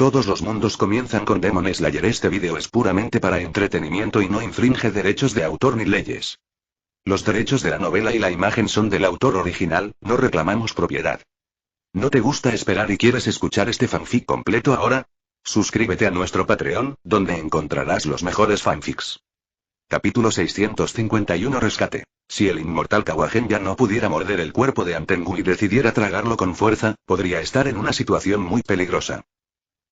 Todos los mundos comienzan con Demon Slayer. Este vídeo es puramente para entretenimiento y no infringe derechos de autor ni leyes. Los derechos de la novela y la imagen son del autor original, no reclamamos propiedad. ¿No te gusta esperar y quieres escuchar este fanfic completo ahora? Suscríbete a nuestro Patreon, donde encontrarás los mejores fanfics. Capítulo 651 Rescate. Si el inmortal Kawahenya no pudiera morder el cuerpo de Antengu y decidiera tragarlo con fuerza, podría estar en una situación muy peligrosa.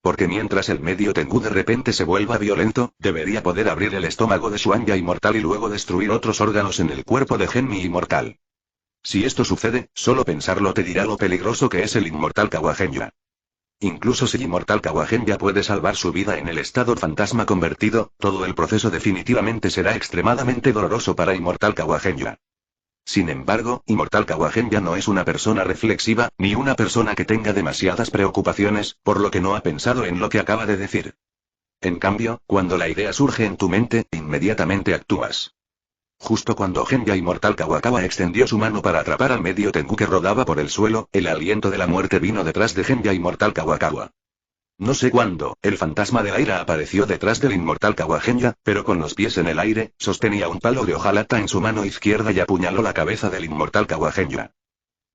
Porque mientras el medio Tengu de repente se vuelva violento, debería poder abrir el estómago de Xuanya inmortal y luego destruir otros órganos en el cuerpo de Genmi inmortal. Si esto sucede, solo pensarlo te dirá lo peligroso que es el inmortal Kawahenya. Incluso si inmortal Kawahenya puede salvar su vida en el estado fantasma convertido, todo el proceso definitivamente será extremadamente doloroso para inmortal Kawahenya. Sin embargo, inmortal Kawahenya no es una persona reflexiva, ni una persona que tenga demasiadas preocupaciones, por lo que no ha pensado en lo que acaba de decir. En cambio, cuando la idea surge en tu mente, inmediatamente actúas. Justo cuando Genya inmortal Kawakawa extendió su mano para atrapar al medio Tengu que rodaba por el suelo, el aliento de la muerte vino detrás de Genya inmortal Kawakawa. No sé cuándo, el fantasma de la ira apareció detrás del inmortal Kawahenya, pero con los pies en el aire, sostenía un palo de hojalata en su mano izquierda y apuñaló la cabeza del inmortal Kawahenya.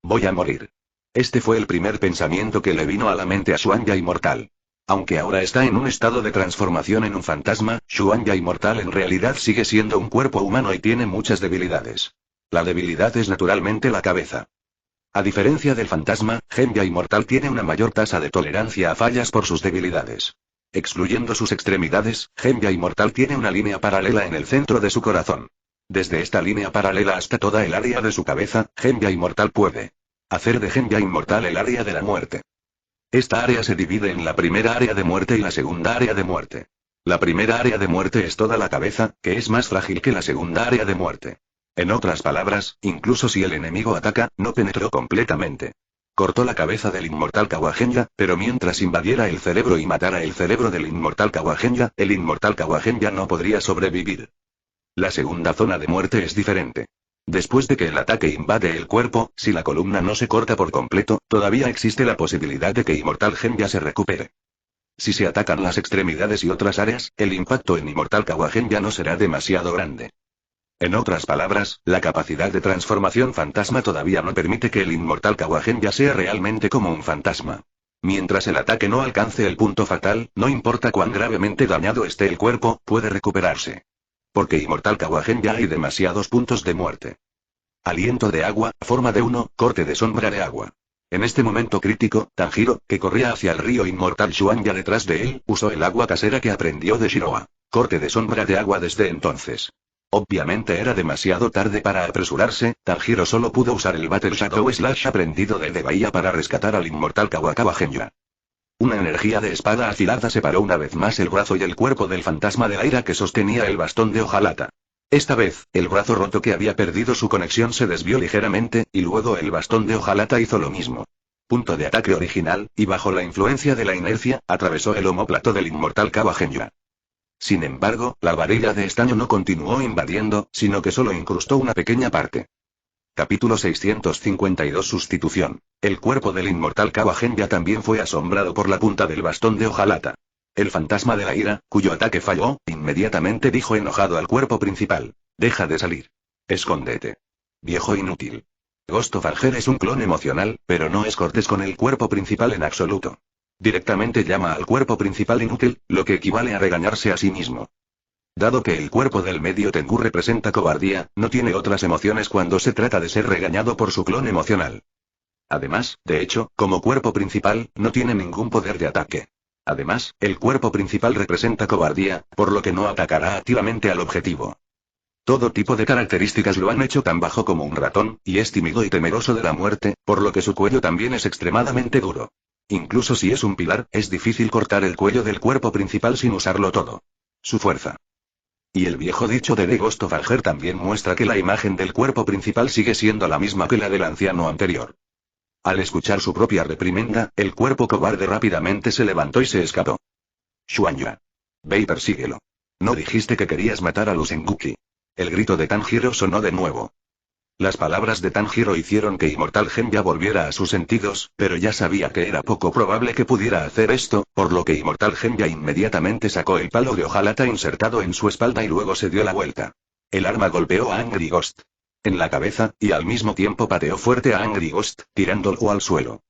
Voy a morir. Este fue el primer pensamiento que le vino a la mente a Xuanya inmortal. Aunque ahora está en un estado de transformación en un fantasma, Xuanya inmortal en realidad sigue siendo un cuerpo humano y tiene muchas debilidades. La debilidad es naturalmente la cabeza. A diferencia del fantasma, Genya inmortal tiene una mayor tasa de tolerancia a fallas por sus debilidades. Excluyendo sus extremidades, Genya inmortal tiene una línea paralela en el centro de su corazón. Desde esta línea paralela hasta toda el área de su cabeza, Genya inmortal puede hacer de Genya inmortal el área de la muerte. Esta área se divide en la primera área de muerte y la segunda área de muerte. La primera área de muerte es toda la cabeza, que es más frágil que la segunda área de muerte. En otras palabras, incluso si el enemigo ataca, no penetró completamente. Cortó la cabeza del inmortal Kawahenya, pero mientras invadiera el cerebro y matara el cerebro del inmortal Kawahenya, el inmortal Kawahenya no podría sobrevivir. La segunda zona de muerte es diferente. Después de que el ataque invade el cuerpo, si la columna no se corta por completo, todavía existe la posibilidad de que inmortal Genya se recupere. Si se atacan las extremidades y otras áreas, el impacto en inmortal Kawahenya no será demasiado grande. En otras palabras, la capacidad de transformación fantasma todavía no permite que el inmortal Kawahenya sea realmente como un fantasma. Mientras el ataque no alcance el punto fatal, no importa cuán gravemente dañado esté el cuerpo, puede recuperarse. Porque inmortal Kawahenya hay demasiados puntos de muerte. Aliento de agua, forma de 1, corte de sombra de agua. En este momento crítico, Tanjiro, que corría hacia el río inmortal Xuanya detrás de él, usó el agua casera que aprendió de Shiroa. Corte de sombra de agua desde entonces. Obviamente era demasiado tarde para apresurarse, Tanjiro solo pudo usar el Battle Shadow Slash aprendido de Bahía para rescatar al inmortal Kawahenya. Una energía de espada afilada separó una vez más el brazo y el cuerpo del fantasma de la ira que sostenía el bastón de hojalata. Esta vez, el brazo roto que había perdido su conexión se desvió ligeramente, y luego el bastón de hojalata hizo lo mismo. Punto de ataque original, y bajo la influencia de la inercia, atravesó el omóplato del inmortal Kawahenya. Sin embargo, la varilla de estaño no continuó invadiendo, sino que solo incrustó una pequeña parte. Capítulo 652 Sustitución. El cuerpo del inmortal Kawahenya también fue asombrado por la punta del bastón de hojalata. El fantasma de la ira, cuyo ataque falló, inmediatamente dijo enojado al cuerpo principal: deja de salir. Escóndete. Viejo inútil. Ghost of Alger es un clon emocional, pero no es cortés con el cuerpo principal en absoluto. Directamente llama al cuerpo principal inútil, lo que equivale a regañarse a sí mismo. Dado que el cuerpo del medio Tengu representa cobardía, no tiene otras emociones cuando se trata de ser regañado por su clon emocional. Además, de hecho, como cuerpo principal, no tiene ningún poder de ataque. Además, el cuerpo principal representa cobardía, por lo que no atacará activamente al objetivo. Todo tipo de características lo han hecho tan bajo como un ratón, y es tímido y temeroso de la muerte, por lo que su cuello también es extremadamente duro. Incluso si es un pilar, es difícil cortar el cuello del cuerpo principal sin usarlo todo. Su fuerza. Y el viejo dicho de The Ghost of Alger también muestra que la imagen del cuerpo principal sigue siendo la misma que la del anciano anterior. Al escuchar su propia reprimenda, el cuerpo cobarde rápidamente se levantó y se escapó. Xuanya. Ve y persíguelo. ¿No dijiste que querías matar a Lusenguki? El grito de Tanjiro sonó de nuevo. Las palabras de Tanjiro hicieron que Inmortal Genya volviera a sus sentidos, pero ya sabía que era poco probable que pudiera hacer esto, por lo que Inmortal Genya inmediatamente sacó el palo de hojalata insertado en su espalda y luego se dio la vuelta. El arma golpeó a Angry Ghost en la cabeza, y al mismo tiempo pateó fuerte a Angry Ghost, tirándolo al suelo.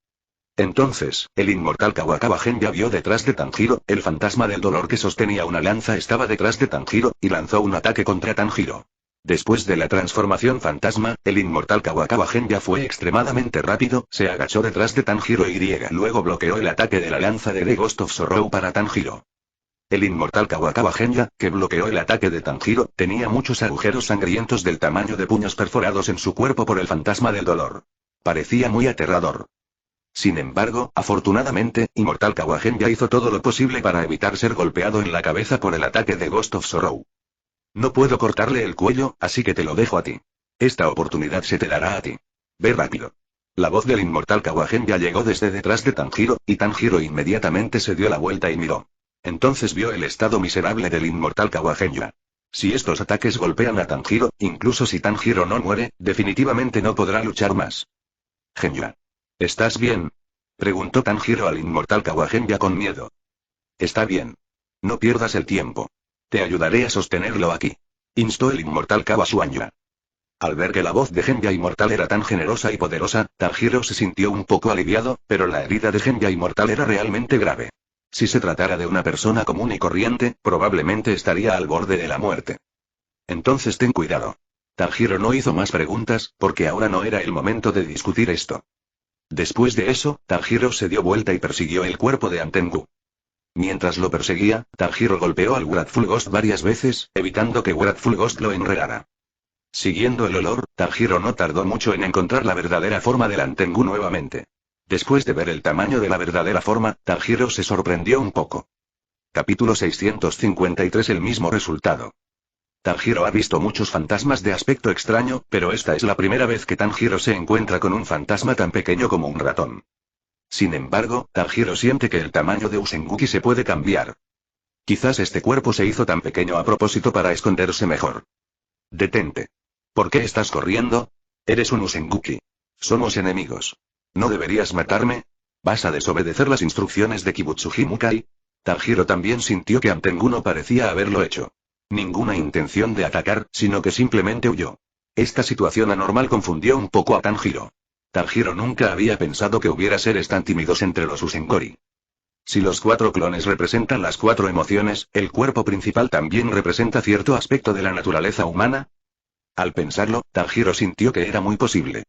Entonces, el inmortal Kawakawa Genya vio detrás de Tanjiro, el fantasma del dolor que sostenía una lanza estaba detrás de Tanjiro, y lanzó un ataque contra Tanjiro. Después de la transformación fantasma, el inmortal Kawakawa Genya fue extremadamente rápido, se agachó detrás de Tanjiro y luego bloqueó el ataque de la lanza de The Ghost of Sorrow para Tanjiro. El inmortal Kawakawa Genya, que bloqueó el ataque de Tanjiro, tenía muchos agujeros sangrientos del tamaño de puños perforados en su cuerpo por el fantasma del dolor. Parecía muy aterrador. Sin embargo, afortunadamente, Inmortal Kawagenya hizo todo lo posible para evitar ser golpeado en la cabeza por el ataque de Ghost of Sorrow. No puedo cortarle el cuello, así que te lo dejo a ti. Esta oportunidad se te dará a ti. Ve rápido. La voz del Inmortal Kawagenya llegó desde detrás de Tanjiro, y Tanjiro inmediatamente se dio la vuelta y miró. Entonces vio el estado miserable del Inmortal Kawagenya. Si estos ataques golpean a Tanjiro, incluso si Tanjiro no muere, definitivamente no podrá luchar más. Genya. ¿Estás bien? Preguntó Tanjiro al inmortal Kawagenya con miedo. Está bien. No pierdas el tiempo. Te ayudaré a sostenerlo aquí. Instó el inmortal Kawasuanya. Al ver que la voz de Genya Inmortal era tan generosa y poderosa, Tanjiro se sintió un poco aliviado, pero la herida de Genya Inmortal era realmente grave. Si se tratara de una persona común y corriente, probablemente estaría al borde de la muerte. Entonces ten cuidado. Tanjiro no hizo más preguntas, porque ahora no era el momento de discutir esto. Después de eso, Tanjiro se dio vuelta y persiguió el cuerpo de Antengu. Mientras lo perseguía, Tanjiro golpeó al Wrathful Ghost varias veces, evitando que Wrathful Ghost lo enredara. Siguiendo el olor, Tanjiro no tardó mucho en encontrar la verdadera forma del Antengu nuevamente. Después de ver el tamaño de la verdadera forma, Tanjiro se sorprendió un poco. Capítulo 653. El mismo resultado. Tanjiro ha visto muchos fantasmas de aspecto extraño, pero esta es la primera vez que Tanjiro se encuentra con un fantasma tan pequeño como un ratón. Sin embargo, Tanjiro siente que el tamaño de Usenguki se puede cambiar. Quizás este cuerpo se hizo tan pequeño a propósito para esconderse mejor. Detente. ¿Por qué estás corriendo? Eres un Usenguki. Somos enemigos. ¿No deberías matarme? ¿Vas a desobedecer las instrucciones de Kibutsuji Mukai? Tanjiro también sintió que Antengu no parecía haberlo hecho. Ninguna intención de atacar, sino que simplemente huyó. Esta situación anormal confundió un poco a Tanjiro. Tanjiro nunca había pensado que hubiera seres tan tímidos entre los Usenkori. Si los 4 clones representan las 4 emociones, ¿el cuerpo principal también representa cierto aspecto de la naturaleza humana? Al pensarlo, Tanjiro sintió que era muy posible.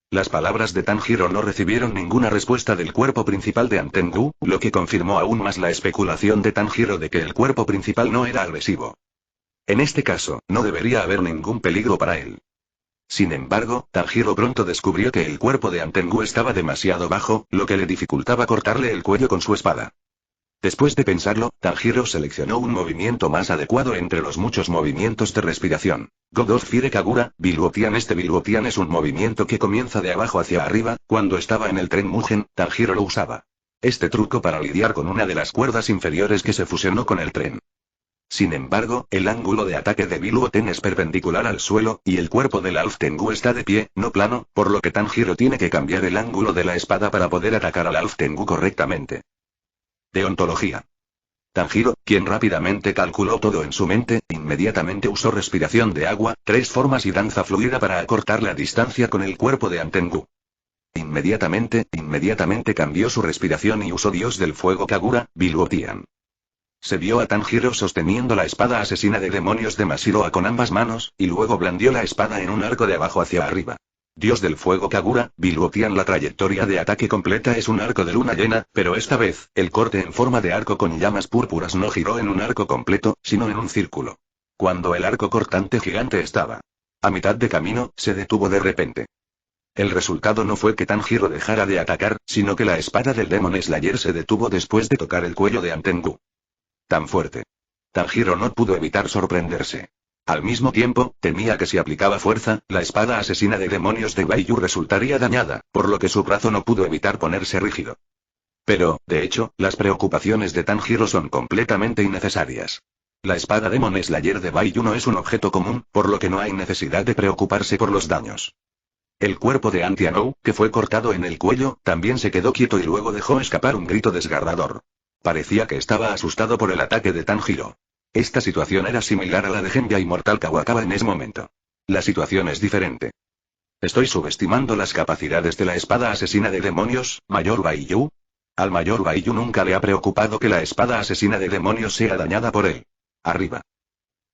Las palabras de Tanjiro no recibieron ninguna respuesta del cuerpo principal de Antengu, lo que confirmó aún más la especulación de Tanjiro de que el cuerpo principal no era agresivo. En este caso, no debería haber ningún peligro para él. Sin embargo, Tanjiro pronto descubrió que el cuerpo de Antengu estaba demasiado bajo, lo que le dificultaba cortarle el cuello con su espada. Después de pensarlo, Tanjiro seleccionó un movimiento más adecuado entre los muchos movimientos de respiración. Godot Fire Kagura, Biluotian. Este Biluotian es un movimiento que comienza de abajo hacia arriba. Cuando estaba en el tren Mugen, Tanjiro lo usaba. Este truco para lidiar con una de las cuerdas inferiores que se fusionó con el tren. Sin embargo, el ángulo de ataque de Biluoten es perpendicular al suelo, y el cuerpo del Alf Tengu está de pie, no plano, por lo que Tanjiro tiene que cambiar el ángulo de la espada para poder atacar al Alf Tengu correctamente. Deontología. Tanjiro, quien rápidamente calculó todo en su mente, inmediatamente usó respiración de agua, 3 formas y danza fluida para acortar la distancia con el cuerpo de Antengu. Inmediatamente cambió su respiración y usó Dios del Fuego Kagura, Biluotian. Se vio a Tanjiro sosteniendo la espada asesina de demonios de Mashiroa con ambas manos, y luego blandió la espada en un arco de abajo hacia arriba. Dios del Fuego Kagura, Biluotian. La trayectoria de ataque completa es un arco de luna llena, pero esta vez, el corte en forma de arco con llamas púrpuras no giró en un arco completo, sino en un círculo. Cuando el arco cortante gigante estaba a mitad de camino, se detuvo de repente. El resultado no fue que Tanjiro dejara de atacar, sino que la espada del Demon Slayer se detuvo después de tocar el cuello de Antengu. Tan fuerte. Tanjiro no pudo evitar sorprenderse. Al mismo tiempo, temía que si aplicaba fuerza, la espada asesina de demonios de Baiyu resultaría dañada, por lo que su brazo no pudo evitar ponerse rígido. Pero, de hecho, las preocupaciones de Tanjiro son completamente innecesarias. La espada Demon Slayer de Baiyu no es un objeto común, por lo que no hay necesidad de preocuparse por los daños. El cuerpo de Antianou, que fue cortado en el cuello, también se quedó quieto y luego dejó escapar un grito desgarrador. Parecía que estaba asustado por el ataque de Tanjiro. Esta situación era similar a la de Genya y Mortal Kawakawa en ese momento. La situación es diferente. ¿Estoy subestimando las capacidades de la espada asesina de demonios, Mayor Baiyu? Al Mayor Baiyu nunca le ha preocupado que la espada asesina de demonios sea dañada por él. Arriba.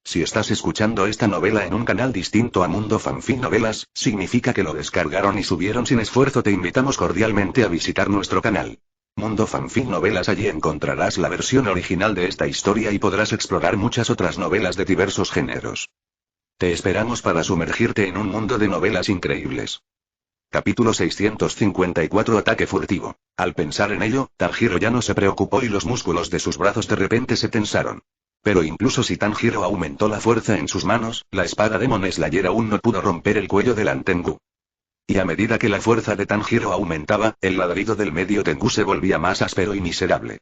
Si estás escuchando esta novela en un canal distinto a Mundo Fanfic Novelas, significa que lo descargaron y subieron sin esfuerzo. Te invitamos cordialmente a visitar nuestro canal. Mundo Fanfic Novelas. Allí encontrarás la versión original de esta historia y podrás explorar muchas otras novelas de diversos géneros. Te esperamos para sumergirte en un mundo de novelas increíbles. Capítulo 654. Ataque furtivo. Al pensar en ello, Tanjiro ya no se preocupó y los músculos de sus brazos de repente se tensaron. Pero incluso si Tanjiro aumentó la fuerza en sus manos, la espada Demon Slayer aún no pudo romper el cuello del Tengu. Y a medida que la fuerza de Tanjiro aumentaba, el ladrido del medio Tengu se volvía más áspero y miserable.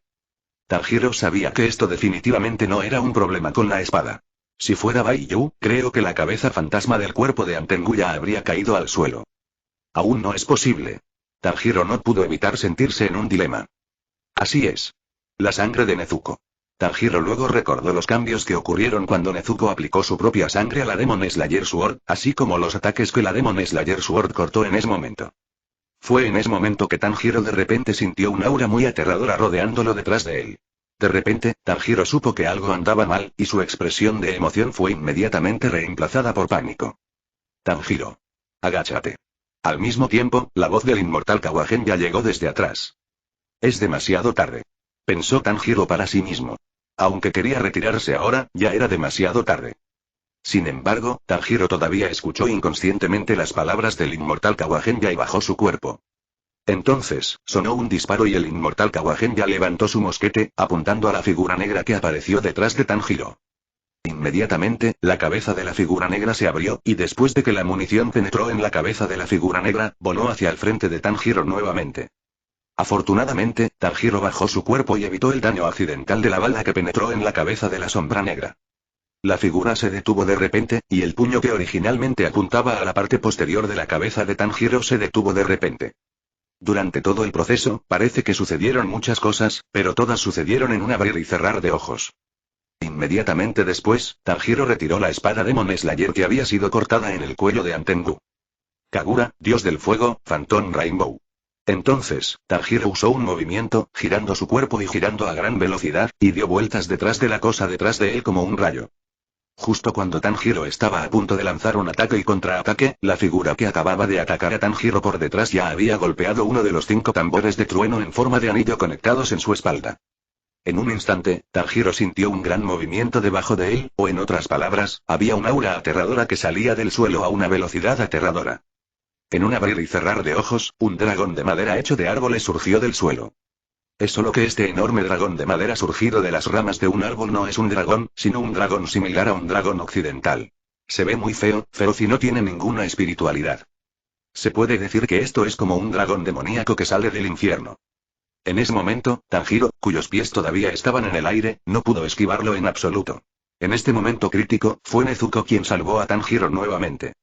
Tanjiro sabía que esto definitivamente no era un problema con la espada. Si fuera Baiyu, creo que la cabeza fantasma del cuerpo de Tengu ya habría caído al suelo. Aún no es posible. Tanjiro no pudo evitar sentirse en un dilema. Así es. La sangre de Nezuko. Tanjiro luego recordó los cambios que ocurrieron cuando Nezuko aplicó su propia sangre a la Demon Slayer Sword, así como los ataques que la Demon Slayer Sword cortó en ese momento. Fue en ese momento que Tanjiro de repente sintió un aura muy aterradora rodeándolo detrás de él. De repente, Tanjiro supo que algo andaba mal, y su expresión de emoción fue inmediatamente reemplazada por pánico. Tanjiro. Agáchate. Al mismo tiempo, la voz del inmortal Kawagen ya llegó desde atrás. Es demasiado tarde. Pensó Tanjiro para sí mismo. Aunque quería retirarse ahora, ya era demasiado tarde. Sin embargo, Tanjiro todavía escuchó inconscientemente las palabras del inmortal Kawagenya y bajó su cuerpo. Entonces, sonó un disparo y el inmortal Kawagenya levantó su mosquete, apuntando a la figura negra que apareció detrás de Tanjiro. Inmediatamente, la cabeza de la figura negra se abrió, y después de que la munición penetró en la cabeza de la figura negra, voló hacia el frente de Tanjiro nuevamente. Afortunadamente, Tanjiro bajó su cuerpo y evitó el daño accidental de la bala que penetró en la cabeza de la sombra negra. La figura se detuvo de repente, y el puño que originalmente apuntaba a la parte posterior de la cabeza de Tanjiro se detuvo de repente. Durante todo el proceso, parece que sucedieron muchas cosas, pero todas sucedieron en un abrir y cerrar de ojos. Inmediatamente después, Tanjiro retiró la espada Demon Slayer que había sido cortada en el cuello de Tengu. Kagura, dios del fuego, Phantom Rainbow. Entonces, Tanjiro usó un movimiento, girando su cuerpo y girando a gran velocidad, y dio vueltas detrás de la cosa detrás de él como un rayo. Justo cuando Tanjiro estaba a punto de lanzar un ataque y contraataque, la figura que acababa de atacar a Tanjiro por detrás ya había golpeado uno de los 5 tambores de trueno en forma de anillo conectados en su espalda. En un instante, Tanjiro sintió un gran movimiento debajo de él, o en otras palabras, había un aura aterradora que salía del suelo a una velocidad aterradora. En un abrir y cerrar de ojos, un dragón de madera hecho de árboles surgió del suelo. Es solo que este enorme dragón de madera surgido de las ramas de un árbol no es un dragón, sino un dragón similar a un dragón occidental. Se ve muy feo, feroz y no tiene ninguna espiritualidad. Se puede decir que esto es como un dragón demoníaco que sale del infierno. En ese momento, Tanjiro, cuyos pies todavía estaban en el aire, no pudo esquivarlo en absoluto. En este momento crítico, fue Nezuko quien salvó a Tanjiro nuevamente.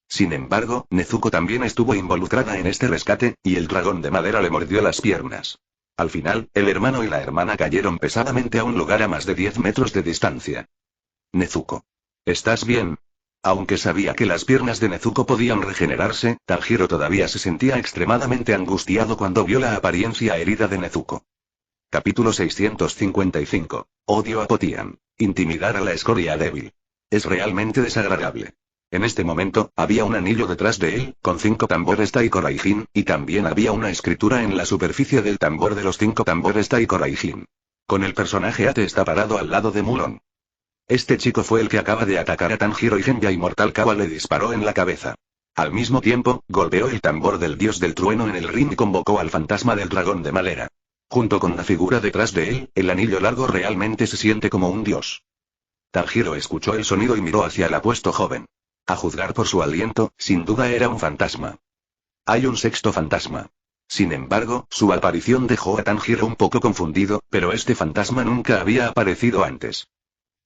Sin embargo, Nezuko también estuvo involucrada en este rescate, y el dragón de madera le mordió las piernas. Al final, el hermano y la hermana cayeron pesadamente a un lugar a más de 10 metros de distancia. Nezuko. ¿Estás bien? Aunque sabía que las piernas de Nezuko podían regenerarse, Tanjiro todavía se sentía extremadamente angustiado cuando vio la apariencia herida de Nezuko. Capítulo 655. Odio a Potian. Intimidar a la escoria débil. Es realmente desagradable. En este momento, había un anillo detrás de él, con 5 tambores Taikoraijin, y también había una escritura en la superficie del tambor de los 5 tambores Taikoraijin. Con el personaje Ate está parado al lado de Mulon. Este chico fue el que acaba de atacar a Tanjiro y Genya y Mortal Kawa le disparó en la cabeza. Al mismo tiempo, golpeó el tambor del dios del trueno en el ring y convocó al fantasma del dragón de madera. Junto con la figura detrás de él, el anillo largo realmente se siente como un dios. Tanjiro escuchó el sonido y miró hacia el apuesto joven. A juzgar por su aliento, sin duda era un fantasma. Hay un sexto fantasma. Sin embargo, su aparición dejó a Tanjiro un poco confundido, pero este fantasma nunca había aparecido antes.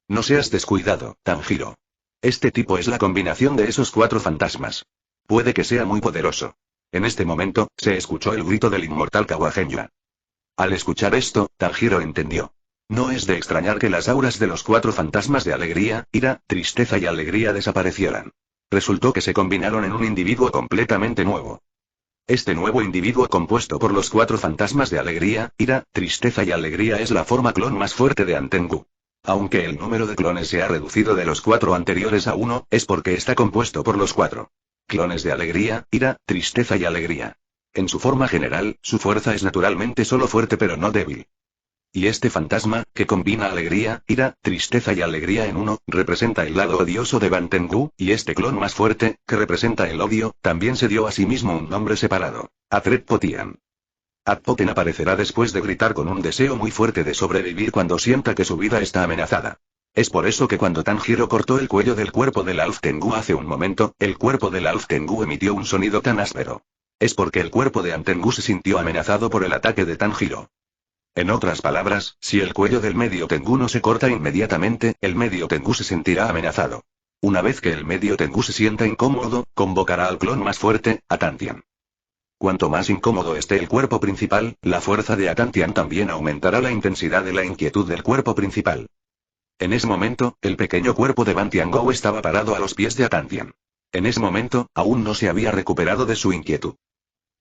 No seas descuidado, Tanjiro. Este tipo es la combinación de esos 4 fantasmas. Puede que sea muy poderoso. En este momento, se escuchó el grito del inmortal Kawahenya. Al escuchar esto, Tanjiro entendió. No es de extrañar que las auras de los 4 fantasmas de alegría, ira, tristeza y alegría desaparecieran. Resultó que se combinaron en un individuo completamente nuevo. Este nuevo individuo compuesto por los 4 fantasmas de alegría, ira, tristeza y alegría es la forma clon más fuerte de Antengu. Aunque el número de clones se ha reducido de los 4 anteriores a 1, es porque está compuesto por los 4 clones de alegría, ira, tristeza y alegría. En su forma general, su fuerza es naturalmente solo fuerte pero no débil. Y este fantasma, que combina alegría, ira, tristeza y alegría en uno, representa el lado odioso de Ban Tengu, y este clon más fuerte, que representa el odio, también se dio a sí mismo un nombre separado: Atretpotian. Atpoten aparecerá después de gritar con un deseo muy fuerte de sobrevivir cuando sienta que su vida está amenazada. Es por eso que cuando Tanjiro cortó el cuello del cuerpo del Alf Tengu hace un momento, el cuerpo del Alf Tengu emitió un sonido tan áspero. Es porque el cuerpo de Antengu se sintió amenazado por el ataque de Tanjiro. En otras palabras, si el cuello del medio Tengu no se corta inmediatamente, el medio Tengu se sentirá amenazado. Una vez que el medio Tengu se sienta incómodo, convocará al clon más fuerte, Atantian. Cuanto más incómodo esté el cuerpo principal, la fuerza de Atantian también aumentará la intensidad de la inquietud del cuerpo principal. En ese momento, el pequeño cuerpo de Ban Tiangou estaba parado a los pies de Atantian. En ese momento, aún no se había recuperado de su inquietud.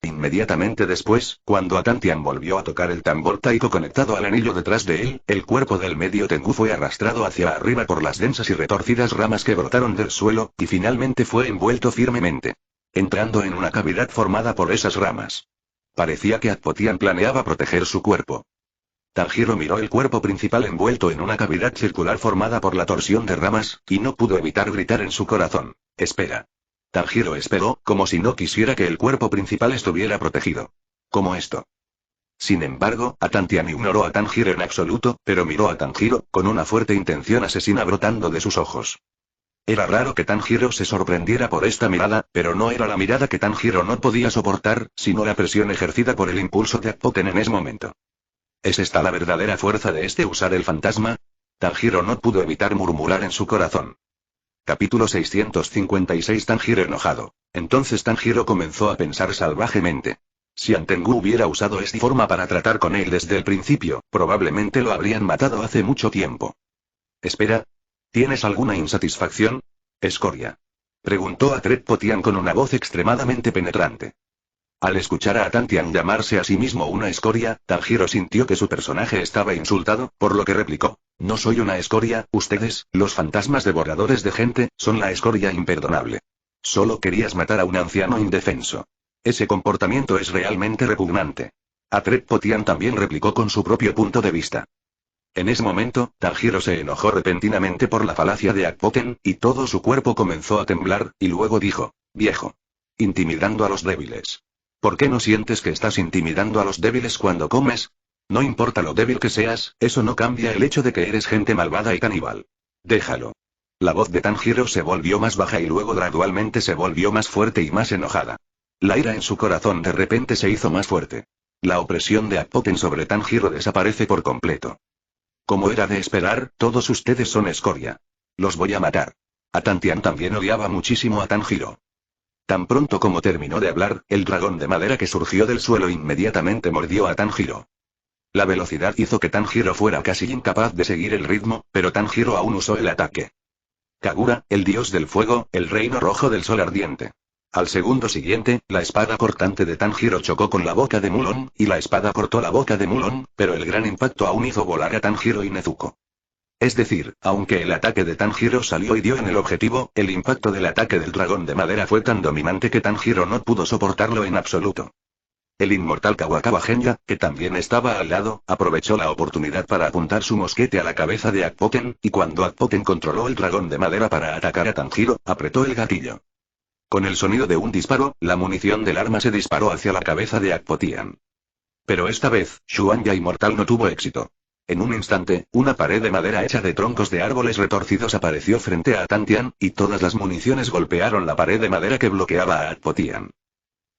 Inmediatamente después, cuando Atantian volvió a tocar el tambor taiko conectado al anillo detrás de él, el cuerpo del medio Tengu fue arrastrado hacia arriba por las densas y retorcidas ramas que brotaron del suelo, y finalmente fue envuelto firmemente, entrando en una cavidad formada por esas ramas. Parecía que Atpotian planeaba proteger su cuerpo. Tanjiro miró el cuerpo principal envuelto en una cavidad circular formada por la torsión de ramas, y no pudo evitar gritar en su corazón: «Espera». Tanjiro esperó, como si no quisiera que el cuerpo principal estuviera protegido. ¿Cómo esto? Sin embargo, Atantian ignoró a Tanjiro en absoluto, pero miró a Tanjiro, con una fuerte intención asesina brotando de sus ojos. Era raro que Tanjiro se sorprendiera por esta mirada, pero no era la mirada que Tanjiro no podía soportar, sino la presión ejercida por el impulso de Atpoten en ese momento. ¿Es esta la verdadera fuerza de este usar el fantasma? Tanjiro no pudo evitar murmurar en su corazón. Capítulo 656. Tanjiro enojado. Entonces Tanjiro comenzó a pensar salvajemente. Si Antengu hubiera usado esta forma para tratar con él desde el principio, probablemente lo habrían matado hace mucho tiempo. Espera. ¿Tienes alguna insatisfacción? Escoria. Preguntó Atretpotian con una voz extremadamente penetrante. Al escuchar a Atantian llamarse a sí mismo una escoria, Tanjiro sintió que su personaje estaba insultado, por lo que replicó: «No soy una escoria, ustedes, los fantasmas devoradores de gente, son la escoria imperdonable. Solo querías matar a un anciano indefenso. Ese comportamiento es realmente repugnante». Atretpotian también replicó con su propio punto de vista. En ese momento, Tanjiro se enojó repentinamente por la falacia de Atpoten, y todo su cuerpo comenzó a temblar, y luego dijo: «Viejo. Intimidando a los débiles. ¿Por qué no sientes que estás intimidando a los débiles cuando comes? No importa lo débil que seas, eso no cambia el hecho de que eres gente malvada y caníbal. Déjalo». La voz de Tanjiro se volvió más baja y luego gradualmente se volvió más fuerte y más enojada. La ira en su corazón de repente se hizo más fuerte. La opresión de Atpoten sobre Tanjiro desaparece por completo. Como era de esperar, todos ustedes son escoria. Los voy a matar. Atantian también odiaba muchísimo a Tanjiro. Tan pronto como terminó de hablar, el dragón de madera que surgió del suelo inmediatamente mordió a Tanjiro. La velocidad hizo que Tanjiro fuera casi incapaz de seguir el ritmo, pero Tanjiro aún usó el ataque. Kagura, el dios del fuego, el reino rojo del sol ardiente. Al segundo siguiente, la espada cortante de Tanjiro chocó con la boca de Mulon, y la espada cortó la boca de Mulon, pero el gran impacto aún hizo volar a Tanjiro y Nezuko. Es decir, aunque el ataque de Tanjiro salió y dio en el objetivo, el impacto del ataque del dragón de madera fue tan dominante que Tanjiro no pudo soportarlo en absoluto. El inmortal Kawahenya, que también estaba al lado, aprovechó la oportunidad para apuntar su mosquete a la cabeza de Atpoten, y cuando Atpoten controló el dragón de madera para atacar a Tanjiro, apretó el gatillo. Con el sonido de un disparo, la munición del arma se disparó hacia la cabeza de Atpotian. Pero esta vez, Xuanya inmortal no tuvo éxito. En un instante, una pared de madera hecha de troncos de árboles retorcidos apareció frente a Atantian, y todas las municiones golpearon la pared de madera que bloqueaba a Atpotian.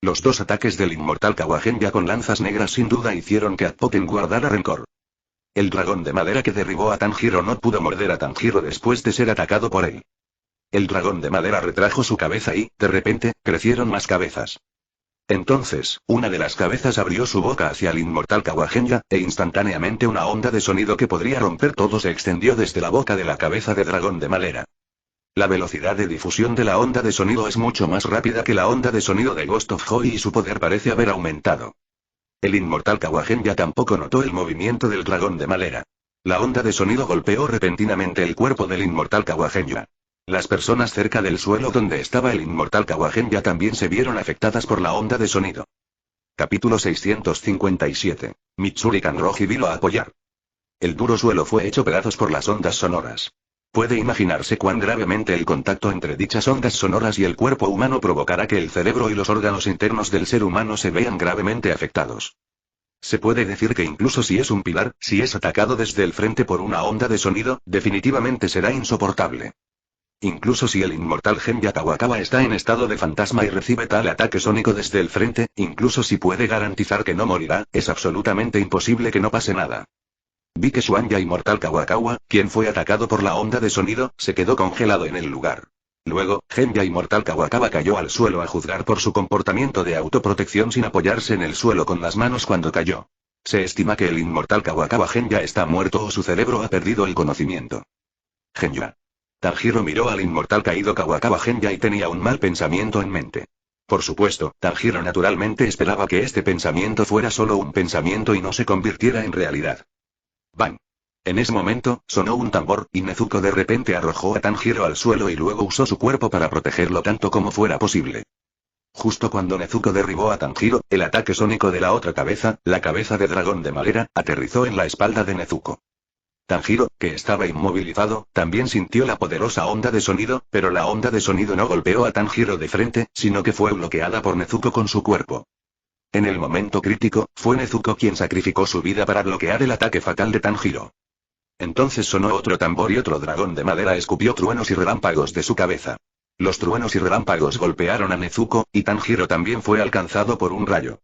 Los dos ataques del inmortal Kawahenya con lanzas negras sin duda hicieron que Atpoten guardara rencor. El dragón de madera que derribó a Tanjiro no pudo morder a Tanjiro después de ser atacado por él. El dragón de madera retrajo su cabeza y, de repente, crecieron más cabezas. Entonces, una de las cabezas abrió su boca hacia el inmortal Kawahenya, e instantáneamente una onda de sonido que podría romper todo se extendió desde la boca de la cabeza de dragón de madera. La velocidad de difusión de la onda de sonido es mucho más rápida que la onda de sonido de Ghost of Hoi y su poder parece haber aumentado. El inmortal Kawahenya tampoco notó el movimiento del dragón de madera. La onda de sonido golpeó repentinamente el cuerpo del inmortal Kawahenya. Las personas cerca del suelo donde estaba el inmortal Kawahenya también se vieron afectadas por la onda de sonido. Capítulo 657. Mitsuri Kanroji vino a apoyar. El duro suelo fue hecho pedazos por las ondas sonoras. Puede imaginarse cuán gravemente el contacto entre dichas ondas sonoras y el cuerpo humano provocará que el cerebro y los órganos internos del ser humano se vean gravemente afectados. Se puede decir que incluso si es un pilar, si es atacado desde el frente por una onda de sonido, definitivamente será insoportable. Incluso si el inmortal Genya Kawakawa está en estado de fantasma y recibe tal ataque sónico desde el frente, incluso si puede garantizar que no morirá, es absolutamente imposible que no pase nada. Vi que Shuanya inmortal Kawakawa, quien fue atacado por la onda de sonido, se quedó congelado en el lugar. Luego, Genya inmortal Kawakawa cayó al suelo a juzgar por su comportamiento de autoprotección sin apoyarse en el suelo con las manos cuando cayó. Se estima que el inmortal Kawakawa Genya está muerto o su cerebro ha perdido el conocimiento. Genya. Tanjiro miró al inmortal caído Kawakawa Genya y tenía un mal pensamiento en mente. Por supuesto, Tanjiro naturalmente esperaba que este pensamiento fuera solo un pensamiento y no se convirtiera en realidad. ¡Bang! En ese momento, sonó un tambor, y Nezuko de repente arrojó a Tanjiro al suelo y luego usó su cuerpo para protegerlo tanto como fuera posible. Justo cuando Nezuko derribó a Tanjiro, el ataque sónico de la otra cabeza, la cabeza de dragón de madera, aterrizó en la espalda de Nezuko. Tanjiro, que estaba inmovilizado, también sintió la poderosa onda de sonido, pero la onda de sonido no golpeó a Tanjiro de frente, sino que fue bloqueada por Nezuko con su cuerpo. En el momento crítico, fue Nezuko quien sacrificó su vida para bloquear el ataque fatal de Tanjiro. Entonces sonó otro tambor y otro dragón de madera escupió truenos y relámpagos de su cabeza. Los truenos y relámpagos golpearon a Nezuko, y Tanjiro también fue alcanzado por un rayo.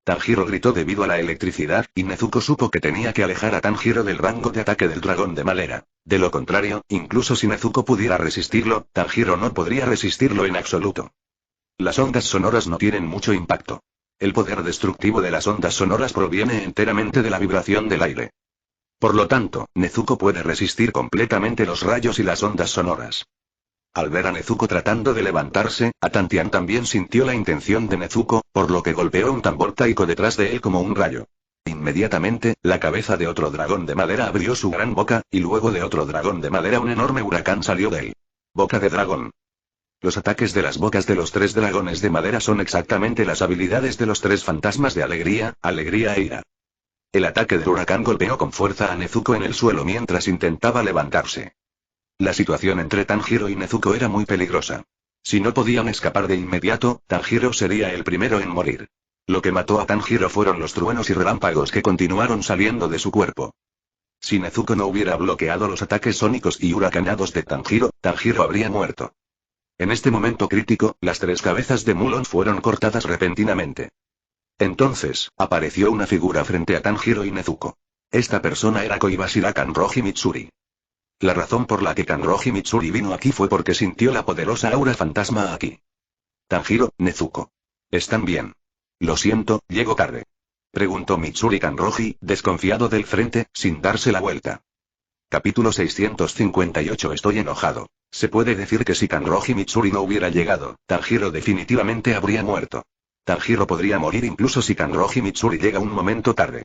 Tanjiro gritó debido a la electricidad, y Nezuko supo que tenía que alejar a Tanjiro del rango de ataque del dragón de madera. De lo contrario, incluso si Nezuko pudiera resistirlo, Tanjiro no podría resistirlo en absoluto. Las ondas sonoras no tienen mucho impacto. El poder destructivo de las ondas sonoras proviene enteramente de la vibración del aire. Por lo tanto, Nezuko puede resistir completamente los rayos y las ondas sonoras. Al ver a Nezuko tratando de levantarse, Atantian también sintió la intención de Nezuko, por lo que golpeó un tambor taiko detrás de él como un rayo. Inmediatamente, la cabeza de otro dragón de madera abrió su gran boca, y luego de otro dragón de madera un enorme huracán salió de él. Boca de dragón. Los ataques de las bocas de los tres dragones de madera son exactamente las habilidades de los tres fantasmas de alegría, alegría e ira. El ataque del huracán golpeó con fuerza a Nezuko en el suelo mientras intentaba levantarse. La situación entre Tanjiro y Nezuko era muy peligrosa. Si no podían escapar de inmediato, Tanjiro sería el primero en morir. Lo que mató a Tanjiro fueron los truenos y relámpagos que continuaron saliendo de su cuerpo. Si Nezuko no hubiera bloqueado los ataques sónicos y huracanados de Tanjiro, Tanjiro habría muerto. En este momento crítico, las tres cabezas de Mulon fueron cortadas repentinamente. Entonces, apareció una figura frente a Tanjiro y Nezuko. Esta persona era Koibashira Kanroji Mitsuri. La razón por la que Kanroji Mitsuri vino aquí fue porque sintió la poderosa aura fantasma aquí. Tanjiro, Nezuko. ¿Están bien? Lo siento, llego tarde. Preguntó Mitsuri Kanroji, desconfiado del frente, sin darse la vuelta. Capítulo 658. Estoy enojado. Se puede decir que si Kanroji Mitsuri no hubiera llegado, Tanjiro definitivamente habría muerto. Tanjiro podría morir incluso si Kanroji Mitsuri llega un momento tarde.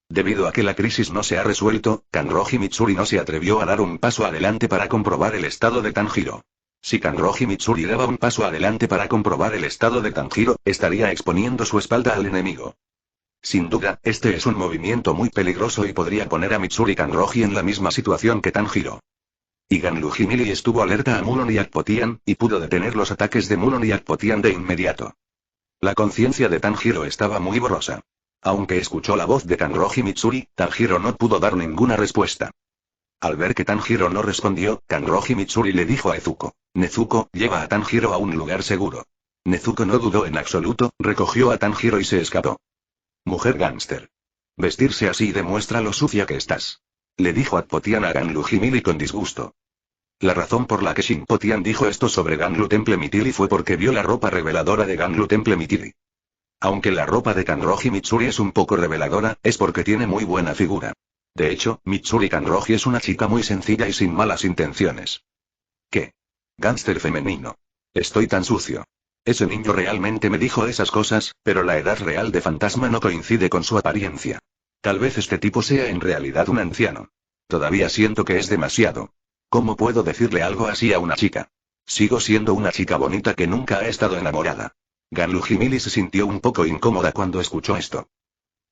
Debido a que la crisis no se ha resuelto, Kanroji Mitsuri no se atrevió a dar un paso adelante para comprobar el estado de Tanjiro. Si Kanroji Mitsuri daba un paso adelante para comprobar el estado de Tanjiro, estaría exponiendo su espalda al enemigo. Sin duda, este es un movimiento muy peligroso y podría poner a Mitsuri Kanroji en la misma situación que Tanjiro. Igan Lujimili estuvo alerta a Mulon y Akpotian, y pudo detener los ataques de Mulon y Akpotian de inmediato. La conciencia de Tanjiro estaba muy borrosa. Aunque escuchó la voz de Kanroji Mitsuri, Tanjiro no pudo dar ninguna respuesta. Al ver que Tanjiro no respondió, Kanroji Mitsuri le dijo a Nezuko: Nezuko, lleva a Tanjiro a un lugar seguro. Nezuko no dudó en absoluto, recogió a Tanjiro y se escapó. Mujer gánster. Vestirse así demuestra lo sucia que estás. Le dijo Atpotian a Ganlu Jimili con disgusto. La razón por la que Shinpotian dijo esto sobre Ganlu Temple Mitili fue porque vio la ropa reveladora de Ganlu Temple Mitili. Aunque la ropa de Kanroji Mitsuri es un poco reveladora, es porque tiene muy buena figura. De hecho, Mitsuri Kanroji es una chica muy sencilla y sin malas intenciones. ¿Qué? Gánster femenino. Estoy tan sucio. Ese niño realmente me dijo esas cosas, pero la edad real de Fantasma no coincide con su apariencia. Tal vez este tipo sea en realidad un anciano. Todavía siento que es demasiado. ¿Cómo puedo decirle algo así a una chica? Sigo siendo una chica bonita que nunca ha estado enamorada. Ganlu Jimili se sintió un poco incómoda cuando escuchó esto.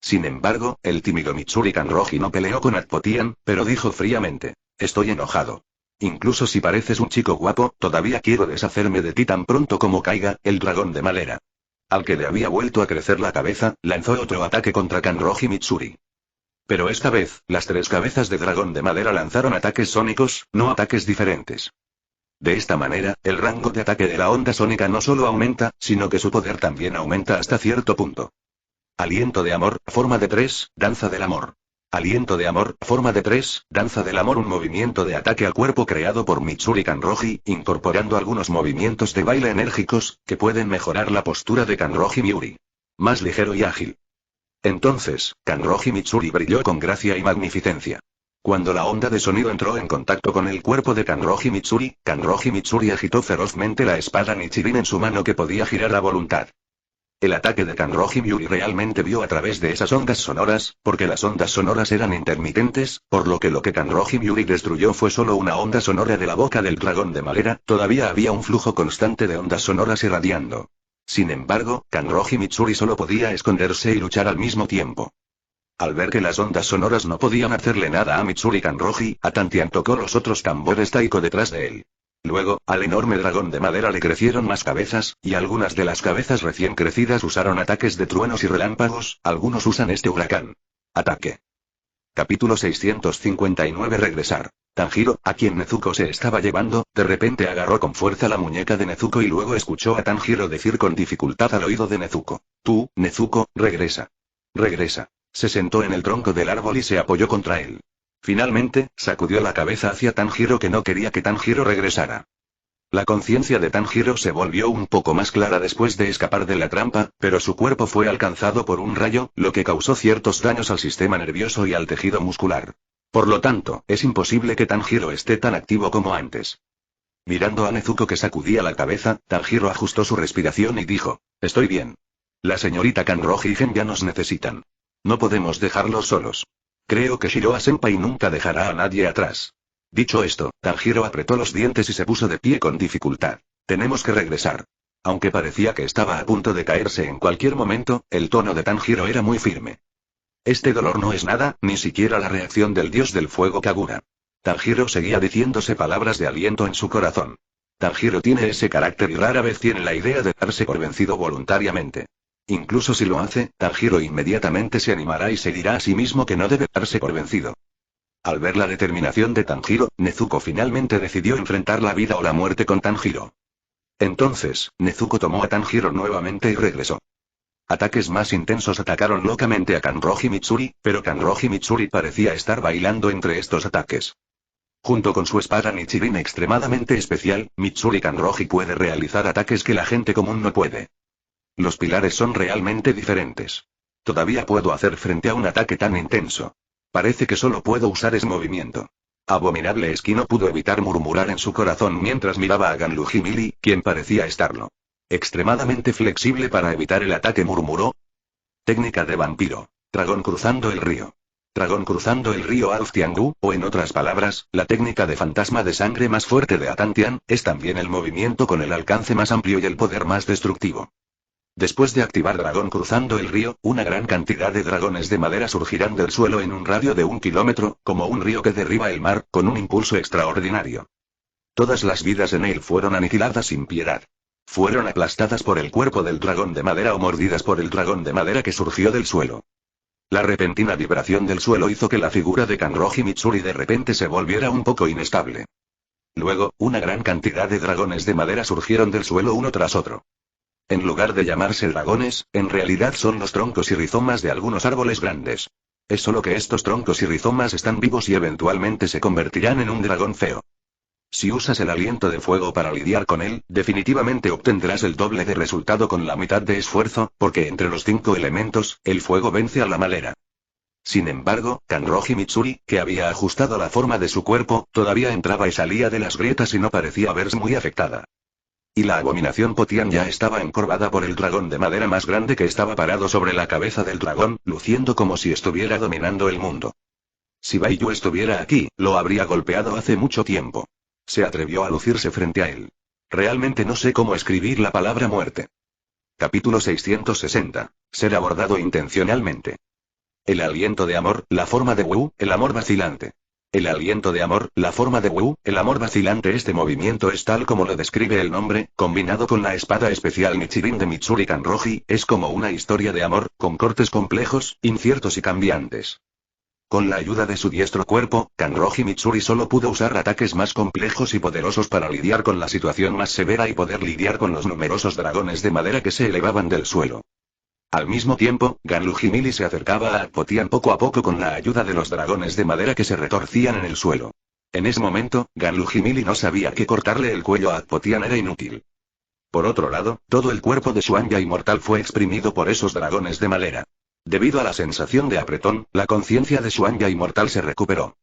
Sin embargo, el tímido Mitsuri Kanroji no peleó con Atpotian, pero dijo fríamente: estoy enojado. Incluso si pareces un chico guapo, todavía quiero deshacerme de ti tan pronto como caiga el dragón de madera. Al que le había vuelto a crecer la cabeza, lanzó otro ataque contra Kanroji Mitsuri. Pero esta vez, las 3 cabezas de dragón de madera lanzaron ataques sónicos, no ataques diferentes. De esta manera, el rango de ataque de la onda sónica no solo aumenta, sino que su poder también aumenta hasta cierto punto. Aliento de amor, forma de 3, danza del amor. Aliento de amor, forma de 3, danza del amor. Un movimiento de ataque al cuerpo creado por Mitsuri Kanroji, incorporando algunos movimientos de baile enérgicos, que pueden mejorar la postura de Kanroji Miuri. Más ligero y ágil. Entonces, Kanroji Mitsuri brilló con gracia y magnificencia. Cuando la onda de sonido entró en contacto con el cuerpo de Kanroji Mitsuri agitó ferozmente la espada Nichirin en su mano que podía girar a voluntad. El ataque de Kanroji Miuri realmente vio a través de esas ondas sonoras, porque las ondas sonoras eran intermitentes, por lo que Kanroji Miuri destruyó fue solo una onda sonora de la boca del dragón de madera, todavía había un flujo constante de ondas sonoras irradiando. Sin embargo, Kanroji Mitsuri solo podía esconderse y luchar al mismo tiempo. Al ver que las ondas sonoras no podían hacerle nada a Mitsuri Kanroji, Atantian tocó los otros tambores taiko detrás de él. Luego, al enorme dragón de madera le crecieron más cabezas, y algunas de las cabezas recién crecidas usaron ataques de truenos y relámpagos, algunos usan este huracán. Ataque. Capítulo 659. Regresar. Tanjiro, a quien Nezuko se estaba llevando, de repente agarró con fuerza la muñeca de Nezuko y luego escuchó a Tanjiro decir con dificultad al oído de Nezuko: tú, Nezuko, regresa. Regresa. Se sentó en el tronco del árbol y se apoyó contra él. Finalmente, sacudió la cabeza hacia Tanjiro que no quería que Tanjiro regresara. La conciencia de Tanjiro se volvió un poco más clara después de escapar de la trampa, pero su cuerpo fue alcanzado por un rayo, lo que causó ciertos daños al sistema nervioso y al tejido muscular. Por lo tanto, es imposible que Tanjiro esté tan activo como antes. Mirando a Nezuko que sacudía la cabeza, Tanjiro ajustó su respiración y dijo: estoy bien. La señorita Kanroji y Gen ya nos necesitan. No podemos dejarlos solos. Creo que Shiroa-senpai nunca dejará a nadie atrás. Dicho esto, Tanjiro apretó los dientes y se puso de pie con dificultad. Tenemos que regresar. Aunque parecía que estaba a punto de caerse en cualquier momento, el tono de Tanjiro era muy firme. Este dolor no es nada, ni siquiera la reacción del dios del fuego Kagura. Tanjiro seguía diciéndose palabras de aliento en su corazón. Tanjiro tiene ese carácter y rara vez tiene la idea de darse por vencido voluntariamente. Incluso si lo hace, Tanjiro inmediatamente se animará y se dirá a sí mismo que no debe darse por vencido. Al ver la determinación de Tanjiro, Nezuko finalmente decidió enfrentar la vida o la muerte con Tanjiro. Entonces, Nezuko tomó a Tanjiro nuevamente y regresó. Ataques más intensos atacaron locamente a Kanroji Mitsuri, pero Kanroji Mitsuri parecía estar bailando entre estos ataques. Junto con su espada Nichirin extremadamente especial, Mitsuri Kanroji puede realizar ataques que la gente común no puede. Los pilares son realmente diferentes. Todavía puedo hacer frente a un ataque tan intenso. Parece que solo puedo usar ese movimiento. Abominable Esquino pudo evitar murmurar en su corazón mientras miraba a Ganlu Jimili, quien parecía estarlo. Extremadamente flexible para evitar el ataque, murmuró. Técnica de vampiro. Dragón cruzando el río. Dragón cruzando el río Alftiangu, o en otras palabras, la técnica de fantasma de sangre más fuerte de Atantian, es también el movimiento con el alcance más amplio y el poder más destructivo. Después de activar Dragón cruzando el río, una gran cantidad de dragones de madera surgirán del suelo en un radio de 1 kilómetro, como un río que derriba el mar, con un impulso extraordinario. Todas las vidas en él fueron aniquiladas sin piedad. Fueron aplastadas por el cuerpo del dragón de madera o mordidas por el dragón de madera que surgió del suelo. La repentina vibración del suelo hizo que la figura de Kanroji Mitsuri de repente se volviera un poco inestable. Luego, una gran cantidad de dragones de madera surgieron del suelo uno tras otro. En lugar de llamarse dragones, en realidad son los troncos y rizomas de algunos árboles grandes. Es solo que estos troncos y rizomas están vivos y eventualmente se convertirán en un dragón feo. Si usas el aliento de fuego para lidiar con él, definitivamente obtendrás el doble de resultado con la mitad de esfuerzo, porque entre los 5 elementos, el fuego vence a la madera. Sin embargo, Kanroji Mitsuri, que había ajustado la forma de su cuerpo, todavía entraba y salía de las grietas y no parecía verse muy afectada. Y la abominación Potian ya estaba encorvada por el dragón de madera más grande que estaba parado sobre la cabeza del dragón, luciendo como si estuviera dominando el mundo. Si Baiyu estuviera aquí, lo habría golpeado hace mucho tiempo. Se atrevió a lucirse frente a él. Realmente no sé cómo escribir la palabra muerte. Capítulo 660. Ser abordado intencionalmente. El aliento de amor, la forma de Wu, el amor vacilante. El aliento de amor, la forma de Wu, el amor vacilante. Este movimiento es tal como lo describe el nombre, combinado con la espada especial Nichirin de Mitsuri Kanroji, es como una historia de amor, con cortes complejos, inciertos y cambiantes. Con la ayuda de su diestro cuerpo, Kanroji Mitsuri solo pudo usar ataques más complejos y poderosos para lidiar con la situación más severa y poder lidiar con los numerosos dragones de madera que se elevaban del suelo. Al mismo tiempo, Ganluji se acercaba a Potian poco a poco con la ayuda de los dragones de madera que se retorcían en el suelo. En ese momento, Ganluji no sabía que cortarle el cuello a Potian era inútil. Por otro lado, todo el cuerpo de Xuanya inmortal fue exprimido por esos dragones de madera. Debido a la sensación de apretón, la conciencia de Xuanya inmortal se recuperó.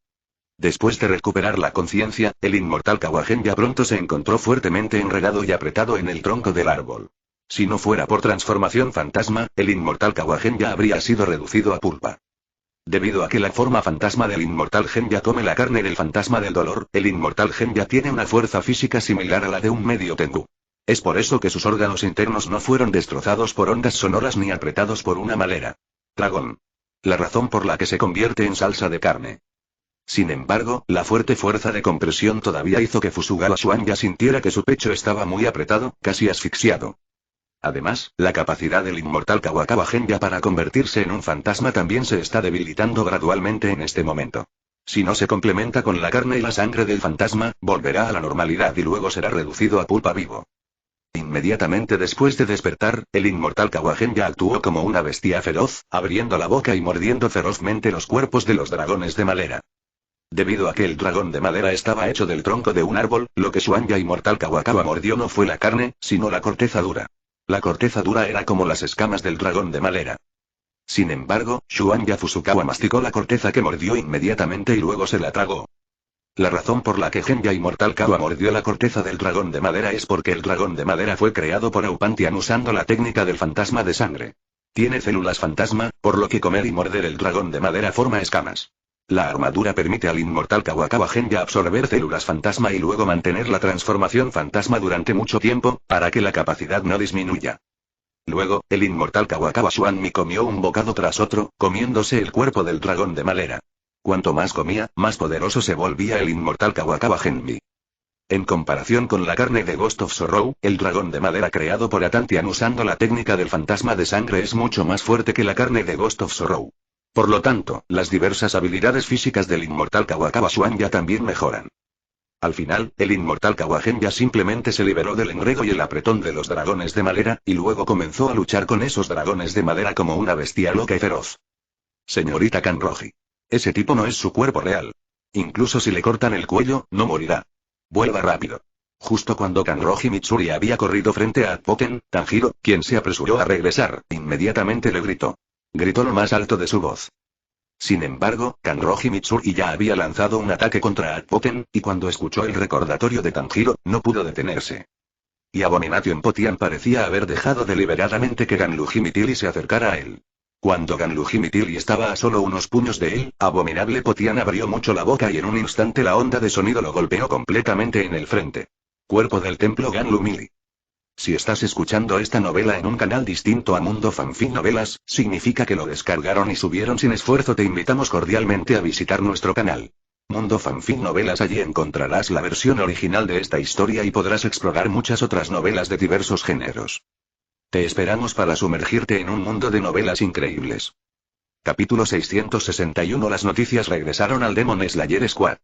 Después de recuperar la conciencia, el inmortal Kawagen ya pronto se encontró fuertemente enredado y apretado en el tronco del árbol. Si no fuera por transformación fantasma, el inmortal Kawagen ya habría sido reducido a pulpa. Debido a que la forma fantasma del inmortal Genya come la carne del fantasma del dolor, el inmortal Genya tiene una fuerza física similar a la de un medio Tengu. Es por eso que sus órganos internos no fueron destrozados por ondas sonoras ni apretados por una madera. Dragón. La razón por la que se convierte en salsa de carne. Sin embargo, la fuerte fuerza de compresión todavía hizo que Fusugawa Xuanya sintiera que su pecho estaba muy apretado, casi asfixiado. Además, la capacidad del inmortal Kawakawa Genya para convertirse en un fantasma también se está debilitando gradualmente en este momento. Si no se complementa con la carne y la sangre del fantasma, volverá a la normalidad y luego será reducido a pulpa vivo. Inmediatamente después de despertar, el inmortal Kawagen ya actuó como una bestia feroz, abriendo la boca y mordiendo ferozmente los cuerpos de los dragones de madera. Debido a que el dragón de madera estaba hecho del tronco de un árbol, lo que Xuanya inmortal Kawakawa mordió no fue la carne, sino la corteza dura. La corteza dura era como las escamas del dragón de madera. Sin embargo, Xuanya Fusukawa masticó la corteza que mordió inmediatamente y luego se la tragó. La razón por la que Genya Inmortal Kawa mordió la corteza del dragón de madera es porque el dragón de madera fue creado por Eupantian usando la técnica del fantasma de sangre. Tiene células fantasma, por lo que comer y morder el dragón de madera forma escamas. La armadura permite al inmortal Kawakawa Genya absorber células fantasma y luego mantener la transformación fantasma durante mucho tiempo, para que la capacidad no disminuya. Luego, el inmortal Kawakawa Xuanmi comió un bocado tras otro, comiéndose el cuerpo del dragón de madera. Cuanto más comía, más poderoso se volvía el inmortal Kawakawa Genmi. En comparación con la carne de Ghost of Sorrow, el dragón de madera creado por Atantian usando la técnica del fantasma de sangre es mucho más fuerte que la carne de Ghost of Sorrow. Por lo tanto, las diversas habilidades físicas del inmortal Kawakawa Xuanya también mejoran. Al final, el inmortal Kawagenya simplemente se liberó del enredo y el apretón de los dragones de madera, y luego comenzó a luchar con esos dragones de madera como una bestia loca y feroz. Señorita Kanroji. Ese tipo no es su cuerpo real. Incluso si le cortan el cuello, no morirá. Vuelva rápido. Justo cuando Kanroji Mitsuri había corrido frente a Poken, Tanjiro, quien se apresuró a regresar, inmediatamente le gritó. Gritó lo más alto de su voz. Sin embargo, Kanroji Mitsuri ya había lanzado un ataque contra Atpoken, y cuando escuchó el recordatorio de Tanjiro, no pudo detenerse. Y Abomination Potian parecía haber dejado deliberadamente que Ganluji Mitili se acercara a él. Cuando Ganluji Mitili estaba a solo unos puños de él, Abominable Potian abrió mucho la boca y en un instante la onda de sonido lo golpeó completamente en el frente. Cuerpo del templo Ganlu Mili. Si estás escuchando esta novela en un canal distinto a Mundo Fanfic Novelas, significa que lo descargaron y subieron sin esfuerzo. Te invitamos cordialmente a visitar nuestro canal. Mundo Fanfic Novelas. Allí encontrarás la versión original de esta historia y podrás explorar muchas otras novelas de diversos géneros. Te esperamos para sumergirte en un mundo de novelas increíbles. Capítulo 661. Las noticias regresaron al Demon Slayer Squad.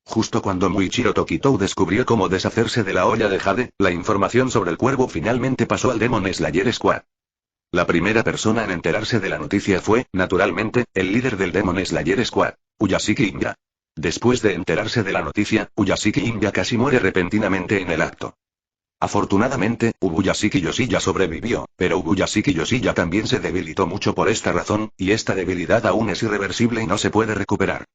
Justo cuando Muichiro Tokitou descubrió cómo deshacerse de la olla de Jade, la información sobre el cuervo finalmente pasó al Demon Slayer Squad. La primera persona en enterarse de la noticia fue, naturalmente, el líder del Demon Slayer Squad, Uyashiki Inga. Después de enterarse de la noticia, Uyashiki Inga casi muere repentinamente en el acto. Afortunadamente, Ubuyashiki Yoshiya sobrevivió, pero Ubuyashiki Yoshiya también se debilitó mucho por esta razón, y esta debilidad aún es irreversible y no se puede recuperar.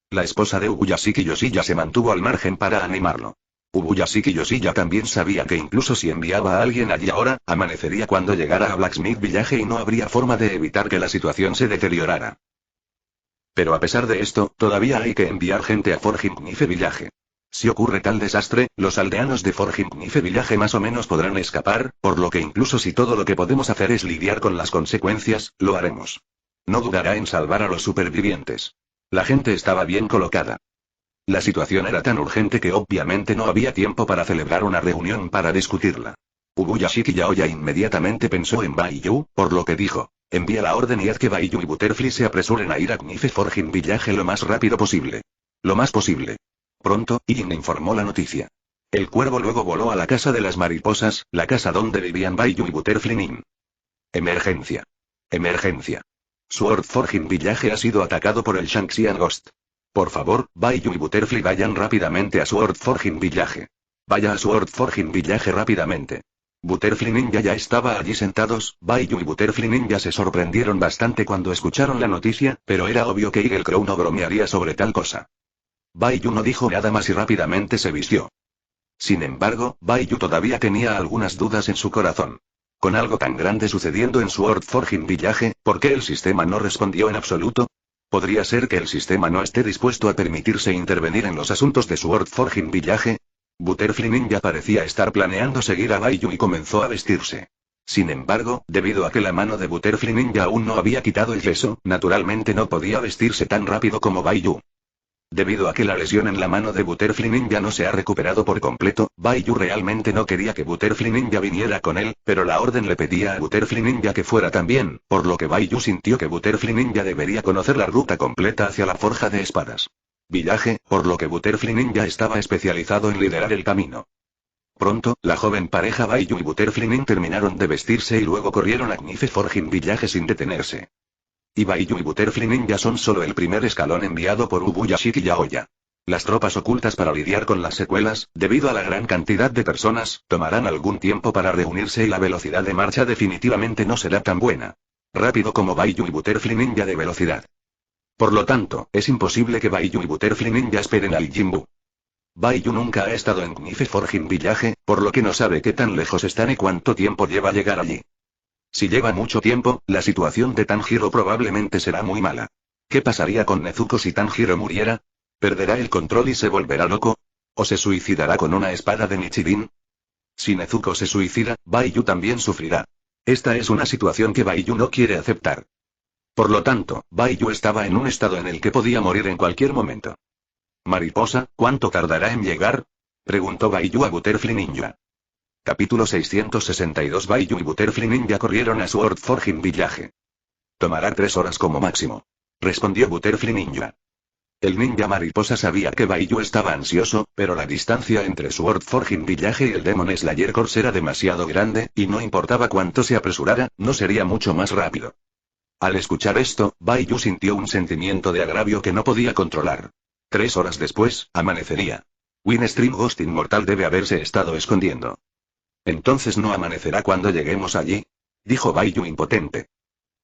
La esposa de Ubuyashiki Yoshiya se mantuvo al margen para animarlo. Ubuyashiki Yoshiya también sabía que incluso si enviaba a alguien allí ahora, amanecería cuando llegara a Blacksmith Village y no habría forma de evitar que la situación se deteriorara. Pero a pesar de esto, todavía hay que enviar gente a Forging Knife Village. Si ocurre tal desastre, los aldeanos de Forging Knife Village más o menos podrán escapar, por lo que incluso si todo lo que podemos hacer es lidiar con las consecuencias, lo haremos. No dudará en salvar a los supervivientes. La gente estaba bien colocada. La situación era tan urgente que obviamente no había tiempo para celebrar una reunión para discutirla. Ubuyashiki Yaoya inmediatamente pensó en Baiyu, por lo que dijo, envía la orden y haz que Baiyu y Butterfly se apresuren a ir a Knife Forging Village lo más rápido posible. Lo más posible. Pronto, Yin informó la noticia. El cuervo luego voló a la casa de las mariposas, la casa donde vivían Baiyu y Butterfly Nin. Emergencia. Emergencia. Sword Forging Village ha sido atacado por el Shanxian Ghost. Por favor, Baiyu y Butterfly vayan rápidamente a Sword Forging Village. Vaya a Sword Forging Village rápidamente. Butterfly Ninja ya estaba allí sentados, Baiyu y Butterfly Ninja se sorprendieron bastante cuando escucharon la noticia, pero era obvio que Eagle Crow no bromearía sobre tal cosa. Baiyu no dijo nada más y rápidamente se vistió. Sin embargo, Baiyu todavía tenía algunas dudas en su corazón. Con algo tan grande sucediendo en Sword Forging Village, ¿por qué el sistema no respondió en absoluto? ¿Podría ser que el sistema no esté dispuesto a permitirse intervenir en los asuntos de Sword Forging Village? Butterfly Ninja parecía estar planeando seguir a Baiyu y comenzó a vestirse. Sin embargo, debido a que la mano de Butterfly Ninja aún no había quitado el yeso, naturalmente no podía vestirse tan rápido como Baiyu. Debido a que la lesión en la mano de Butterfly Ninja no se ha recuperado por completo, Baiyu realmente no quería que Butterfly Ninja viniera con él, pero la orden le pedía a Butterfly Ninja que fuera también, por lo que Baiyu sintió que Butterfly Ninja debería conocer la ruta completa hacia la forja de espadas. Village, por lo que Butterfly Ninja estaba especializado en liderar el camino. Pronto, la joven pareja Baiyu y Butterfly Ninja terminaron de vestirse y luego corrieron a Knife Forging Village sin detenerse. Y Baiyu y Butterfly Ninja son solo el primer escalón enviado por Ubuyashiki Yaoya. Las tropas ocultas para lidiar con las secuelas, debido a la gran cantidad de personas, tomarán algún tiempo para reunirse y la velocidad de marcha definitivamente no será tan buena. Rápido como Baiyu y Butterfly Ninja de velocidad. Por lo tanto, es imposible que Baiyu y Butterfly Ninja esperen al Jinbu. Baiyu nunca ha estado en Knife Forging Village, por lo que no sabe qué tan lejos están y cuánto tiempo lleva llegar allí. Si lleva mucho tiempo, la situación de Tanjiro probablemente será muy mala. ¿Qué pasaría con Nezuko si Tanjiro muriera? ¿Perderá el control y se volverá loco? ¿O se suicidará con una espada de Nichirin? Si Nezuko se suicida, Baiyu también sufrirá. Esta es una situación que Baiyu no quiere aceptar. Por lo tanto, Baiyu estaba en un estado en el que podía morir en cualquier momento. Mariposa, ¿cuánto tardará en llegar? Preguntó Baiyu a Butterfly Ninja. Capítulo 662. Baiyu y Butterfly Ninja corrieron a Sword Forging Village. Tomará 3 horas como máximo, respondió Butterfly Ninja. El ninja mariposa sabía que Baiyu estaba ansioso, pero la distancia entre Sword Forging Village y el Demon Slayer Corps era demasiado grande, y no importaba cuánto se apresurara, no sería mucho más rápido. Al escuchar esto, Baiyu sintió un sentimiento de agravio que no podía controlar. 3 horas después, amanecería. Winstream Ghost Inmortal debe haberse estado escondiendo. Entonces no amanecerá cuando lleguemos allí, dijo Baiyu impotente.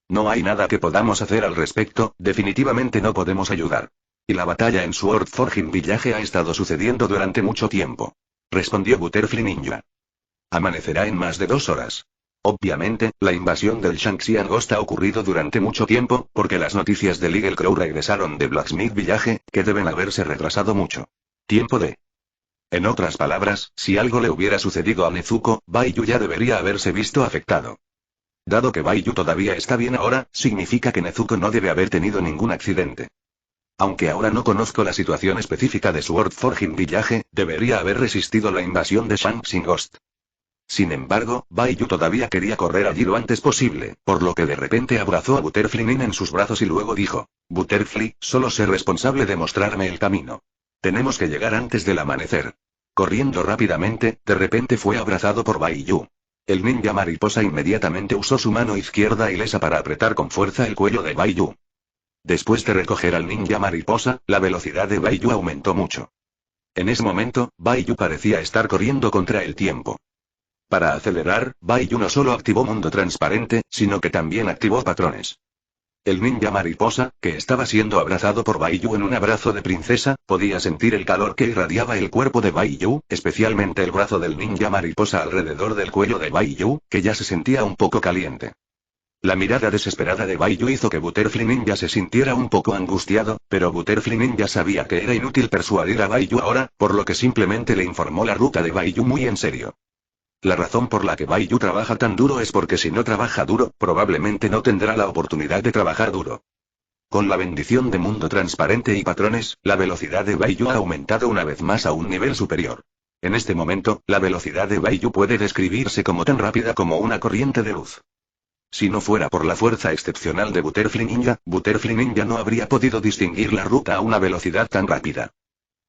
No hay nada que podamos hacer al respecto, definitivamente no podemos ayudar. Y la batalla en Sword Forging Village ha estado sucediendo durante mucho tiempo, respondió Butterfly Ninja. Amanecerá en más de 2 horas. Obviamente, la invasión del Shanxian Ghost ha ocurrido durante mucho tiempo, porque las noticias de Eagle Crow regresaron de Blacksmith Village, que deben haberse retrasado mucho. Tiempo de... En otras palabras, si algo le hubiera sucedido a Nezuko, Baiyu ya debería haberse visto afectado. Dado que Baiyu todavía está bien ahora, significa que Nezuko no debe haber tenido ningún accidente. Aunque ahora no conozco la situación específica de Sword Forging Village, debería haber resistido la invasión de Shanxian Ghost. Sin embargo, Baiyu todavía quería correr allí lo antes posible, por lo que de repente abrazó a Butterfly Nin en sus brazos y luego dijo, Butterfly, solo sé responsable de mostrarme el camino. Tenemos que llegar antes del amanecer. Corriendo rápidamente, de repente fue abrazado por Baiyu. El ninja mariposa inmediatamente usó su mano izquierda ilesa para apretar con fuerza el cuello de Bai Yu. Después de recoger al ninja mariposa, la velocidad de Bai Yu aumentó mucho. En ese momento, Bai Yu parecía estar corriendo contra el tiempo. Para acelerar, Bai Yu no solo activó mundo transparente, sino que también activó patrones. El ninja mariposa, que estaba siendo abrazado por Bai Yu en un abrazo de princesa, podía sentir el calor que irradiaba el cuerpo de Bai Yu, especialmente el brazo del ninja mariposa alrededor del cuello de Bai Yu, que ya se sentía un poco caliente. La mirada desesperada de Bai Yu hizo que Butterfly Ninja se sintiera un poco angustiado, pero Butterfly Ninja sabía que era inútil persuadir a Bai Yu ahora, por lo que simplemente le informó la ruta de Bai Yu muy en serio. La razón por la que Bai Yu trabaja tan duro es porque si no trabaja duro, probablemente no tendrá la oportunidad de trabajar duro. Con la bendición de mundo transparente y patrones, la velocidad de Bai Yu ha aumentado una vez más a un nivel superior. En este momento, la velocidad de Bai Yu puede describirse como tan rápida como una corriente de luz. Si no fuera por la fuerza excepcional de Butterfly Ninja no habría podido distinguir la ruta a una velocidad tan rápida.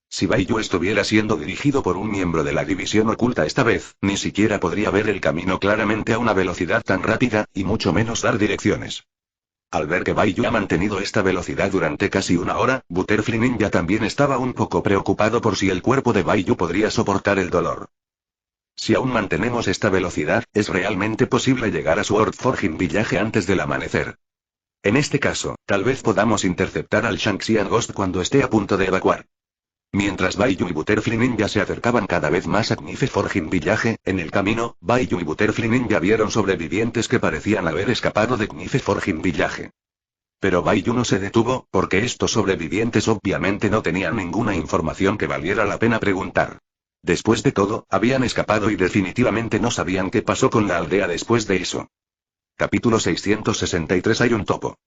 Si Bai Yu estuviera siendo dirigido por un miembro de la división oculta esta vez, ni siquiera podría ver el camino claramente a una velocidad tan rápida, y mucho menos dar direcciones. Al ver que Bai Yu ha mantenido esta velocidad durante casi una hora, Butterfly Ninja también estaba un poco preocupado por si el cuerpo de Bai Yu podría soportar el dolor. Si aún mantenemos esta velocidad, es realmente posible llegar a Sword Forging Village antes del amanecer. En este caso, tal vez podamos interceptar al Shanxian Ghost cuando esté a punto de evacuar. Mientras Bai Yu y Butterfly Ninja se acercaban cada vez más a Knife Forging Village, en el camino, Bai Yu y Butterfly Ninja vieron sobrevivientes que parecían haber escapado de Knife Forging Village. Pero Bai Yu no se detuvo, porque estos sobrevivientes obviamente no tenían ninguna información que valiera la pena preguntar. Después de todo, habían escapado y definitivamente no sabían qué pasó con la aldea después de eso. Capítulo 663. Hay un topo.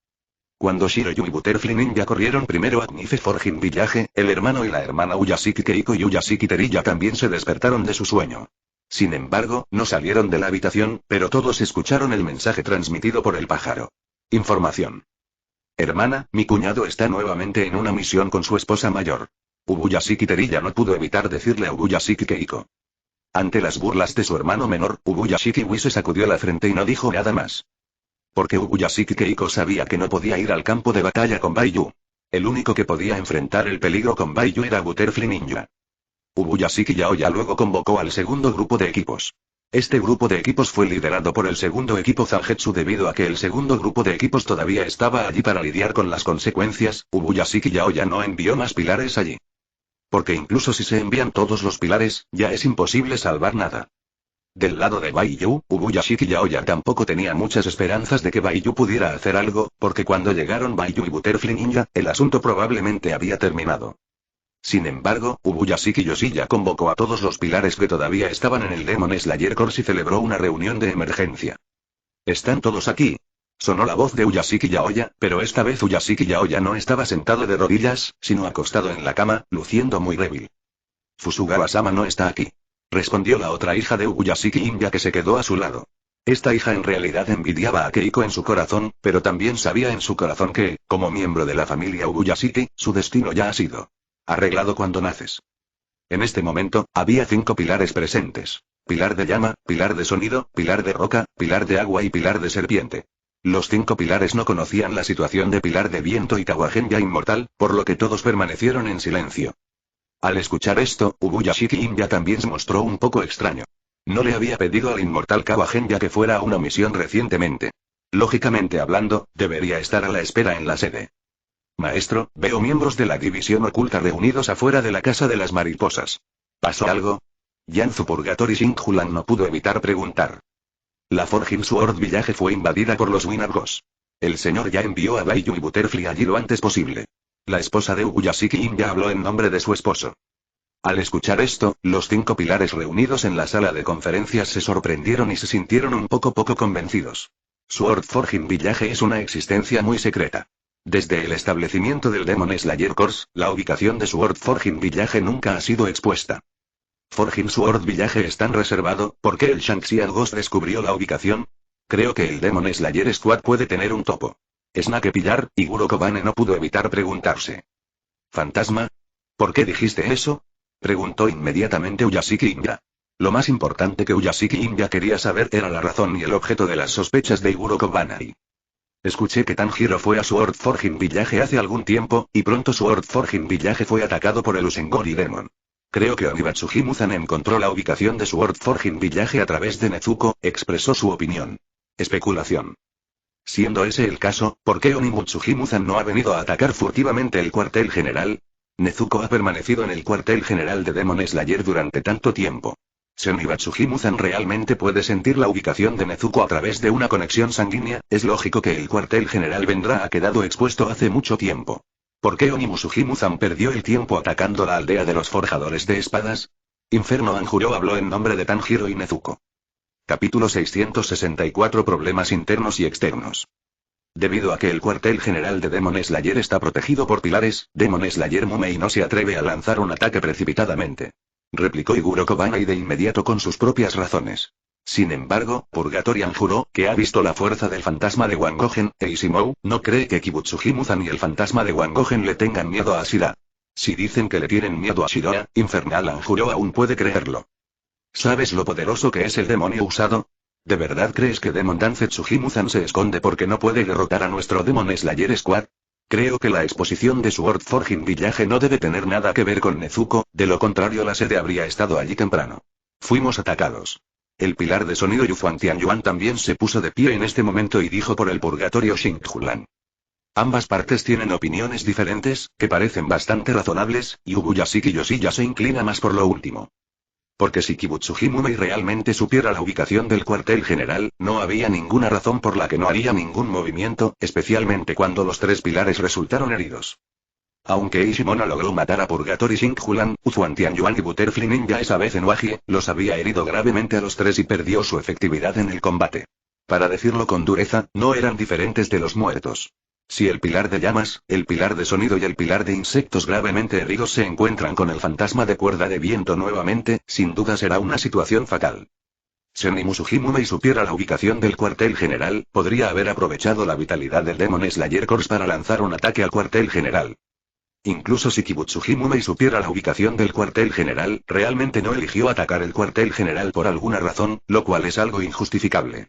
Cuando Shiroyu y Butterfly Ninja corrieron primero a Knife Forging Village, el hermano y la hermana Uyashiki Keiko y Uyashiki Terilla también se despertaron de su sueño. Sin embargo, no salieron de la habitación, pero todos escucharon el mensaje transmitido por el pájaro. Información. Hermana, mi cuñado está nuevamente en una misión con su esposa mayor. Ubuyashiki Terilla no pudo evitar decirle a Ubuyashiki Keiko. Ante las burlas de su hermano menor, Ubuyashiki Wi se sacudió la frente y no dijo nada más. Porque Ubuyashiki Keiko sabía que no podía ir al campo de batalla con Bai Yu. El único que podía enfrentar el peligro con Bai Yu era Butterfly Ninja. Ubuyashiki Yaoya luego convocó al segundo grupo de equipos. Este grupo de equipos fue liderado por el segundo equipo Zangetsu debido a que el segundo grupo de equipos todavía estaba allí para lidiar con las consecuencias. Ubuyashiki Yaoya no envió más pilares allí. Porque incluso si se envían todos los pilares, ya es imposible salvar nada. Del lado de Bai Yu, Ubuyashiki Yaoya tampoco tenía muchas esperanzas de que Bai Yu pudiera hacer algo, porque cuando llegaron Bai Yu y Butterfly Ninja, el asunto probablemente había terminado. Sin embargo, Ubuyashiki Yoshiya convocó a todos los pilares que todavía estaban en el Demon Slayer Corps y celebró una reunión de emergencia. ¿Están todos aquí? Sonó la voz de Uyashiki Yaoya, pero esta vez Uyashiki Yaoya no estaba sentado de rodillas, sino acostado en la cama, luciendo muy débil. Fusugawa-sama no está aquí. Respondió la otra hija de Ubuyashiki Inja que se quedó a su lado. Esta hija en realidad envidiaba a Keiko en su corazón, pero también sabía en su corazón que, como miembro de la familia Ubuyashiki, su destino ya ha sido arreglado cuando naces. En este momento, había 5 pilares presentes. Pilar de llama, pilar de sonido, pilar de roca, pilar de agua y pilar de serpiente. Los 5 pilares no conocían la situación de pilar de viento y Kawagen ya inmortal, por lo que todos permanecieron en silencio. Al escuchar esto, Ubuyashiki Inja también se mostró un poco extraño. No le había pedido al inmortal Kawagen ya que fuera a una misión recientemente. Lógicamente hablando, debería estar a la espera en la sede. Maestro, veo miembros de la división oculta reunidos afuera de la casa de las mariposas. ¿Pasó algo? Yanzu Purgatory Shinjulan no pudo evitar preguntar. La Forging Sword Village fue invadida por los Winargos. El señor ya envió a Bai Yu y Butterfly allí lo antes posible. La esposa de Ubuyashiki Inja habló en nombre de su esposo. Al escuchar esto, los 5 pilares reunidos en la sala de conferencias se sorprendieron y se sintieron un poco convencidos. Sword Forging Village es una existencia muy secreta. Desde el establecimiento del Demon Slayer Corps, la ubicación de Sword Forging Village nunca ha sido expuesta. Forging Sword Village es tan reservado, ¿por qué el Shanxian Ghost descubrió la ubicación? Creo que el Demon Slayer Squad puede tener un topo. Snake pillar, y Guro Kobane no pudo evitar preguntarse. ¿Fantasma? ¿Por qué dijiste eso? Preguntó inmediatamente Uyashiki Inja. Lo más importante que Uyashiki Inja quería saber era la razón y el objeto de las sospechas de Iguro Kobanai. Escuché que Tanjiro fue a Sword Forging Village hace algún tiempo, y pronto Sword Forging Village fue atacado por el Usengori Demon. Creo que Onibatsuji-Muzan encontró la ubicación de Sword Forging Village a través de Nezuko, expresó su opinión. Especulación. Siendo ese el caso, ¿por qué Onibatsuji-Muzan no ha venido a atacar furtivamente el cuartel general? Nezuko ha permanecido en el cuartel general de Demon Slayer durante tanto tiempo. Si Onibatsuji-Muzan realmente puede sentir la ubicación de Nezuko a través de una conexión sanguínea, es lógico que el cuartel general vendrá a quedado expuesto hace mucho tiempo. ¿Por qué Onibatsuji-Muzan perdió el tiempo atacando la aldea de los forjadores de espadas? Inferno Anjuro habló en nombre de Tanjiro y Nezuko. Capítulo 664 Problemas internos y externos. Debido a que el cuartel general de Demon Slayer está protegido por pilares, Demon Slayer Mumei no se atreve a lanzar un ataque precipitadamente. Replicó Iguro Kobanai de inmediato con sus propias razones. Sin embargo, Purgatorian juró, que ha visto la fuerza del fantasma de Wangogen, e Ishimou, no cree que Kibutsuji-Muzan y el fantasma de Wangogen le tengan miedo a Shira. Si dicen que le tienen miedo a Shira, Infernal Anjuro aún puede creerlo. ¿Sabes lo poderoso que es el demonio usado? ¿De verdad crees que Demon Danzetsuji-Muzan se esconde porque no puede derrotar a nuestro Demon Slayer Squad? Creo que la exposición de Sword Forging Village no debe tener nada que ver con Nezuko, de lo contrario la sede habría estado allí temprano. Fuimos atacados. El pilar de sonido Yuan Tianyuan también se puso de pie en este momento y dijo por el purgatorio Xinghulan. Ambas partes tienen opiniones diferentes, que parecen bastante razonables, y Ubuyashiki Yoshiya se inclina más por lo último. Porque si Kibutsuji-Mumei realmente supiera la ubicación del cuartel general, no había ninguna razón por la que no haría ningún movimiento, especialmente cuando los tres pilares resultaron heridos. Aunque Ishimona logró matar a Purgatory Xinghulan, Uzuan Tianyuan y Butterfly Ninja esa vez en Wagie, los había herido gravemente a los tres y perdió su efectividad en el combate. Para decirlo con dureza, no eran diferentes de los muertos. Si el pilar de llamas, el pilar de sonido y el pilar de insectos gravemente heridos se encuentran con el fantasma de cuerda de viento nuevamente, sin duda será una situación fatal. Si Onibatsuji-Mumei supiera la ubicación del cuartel general, podría haber aprovechado la vitalidad del Demon Slayer Corps para lanzar un ataque al cuartel general. Incluso si Kibutsuji-Mumei supiera la ubicación del cuartel general, realmente no eligió atacar el cuartel general por alguna razón, lo cual es algo injustificable.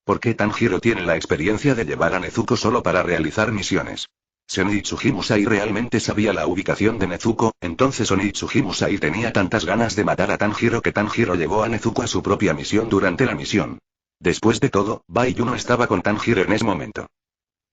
¿Por qué Tanjiro tiene la experiencia de llevar a Nezuko solo para realizar misiones? Si Onibatsuji-Musai realmente sabía la ubicación de Nezuko, entonces Onibatsuji-Musai tenía tantas ganas de matar a Tanjiro que Tanjiro llevó a Nezuko a su propia misión durante la misión. Después de todo, Baiyu estaba con Tanjiro en ese momento.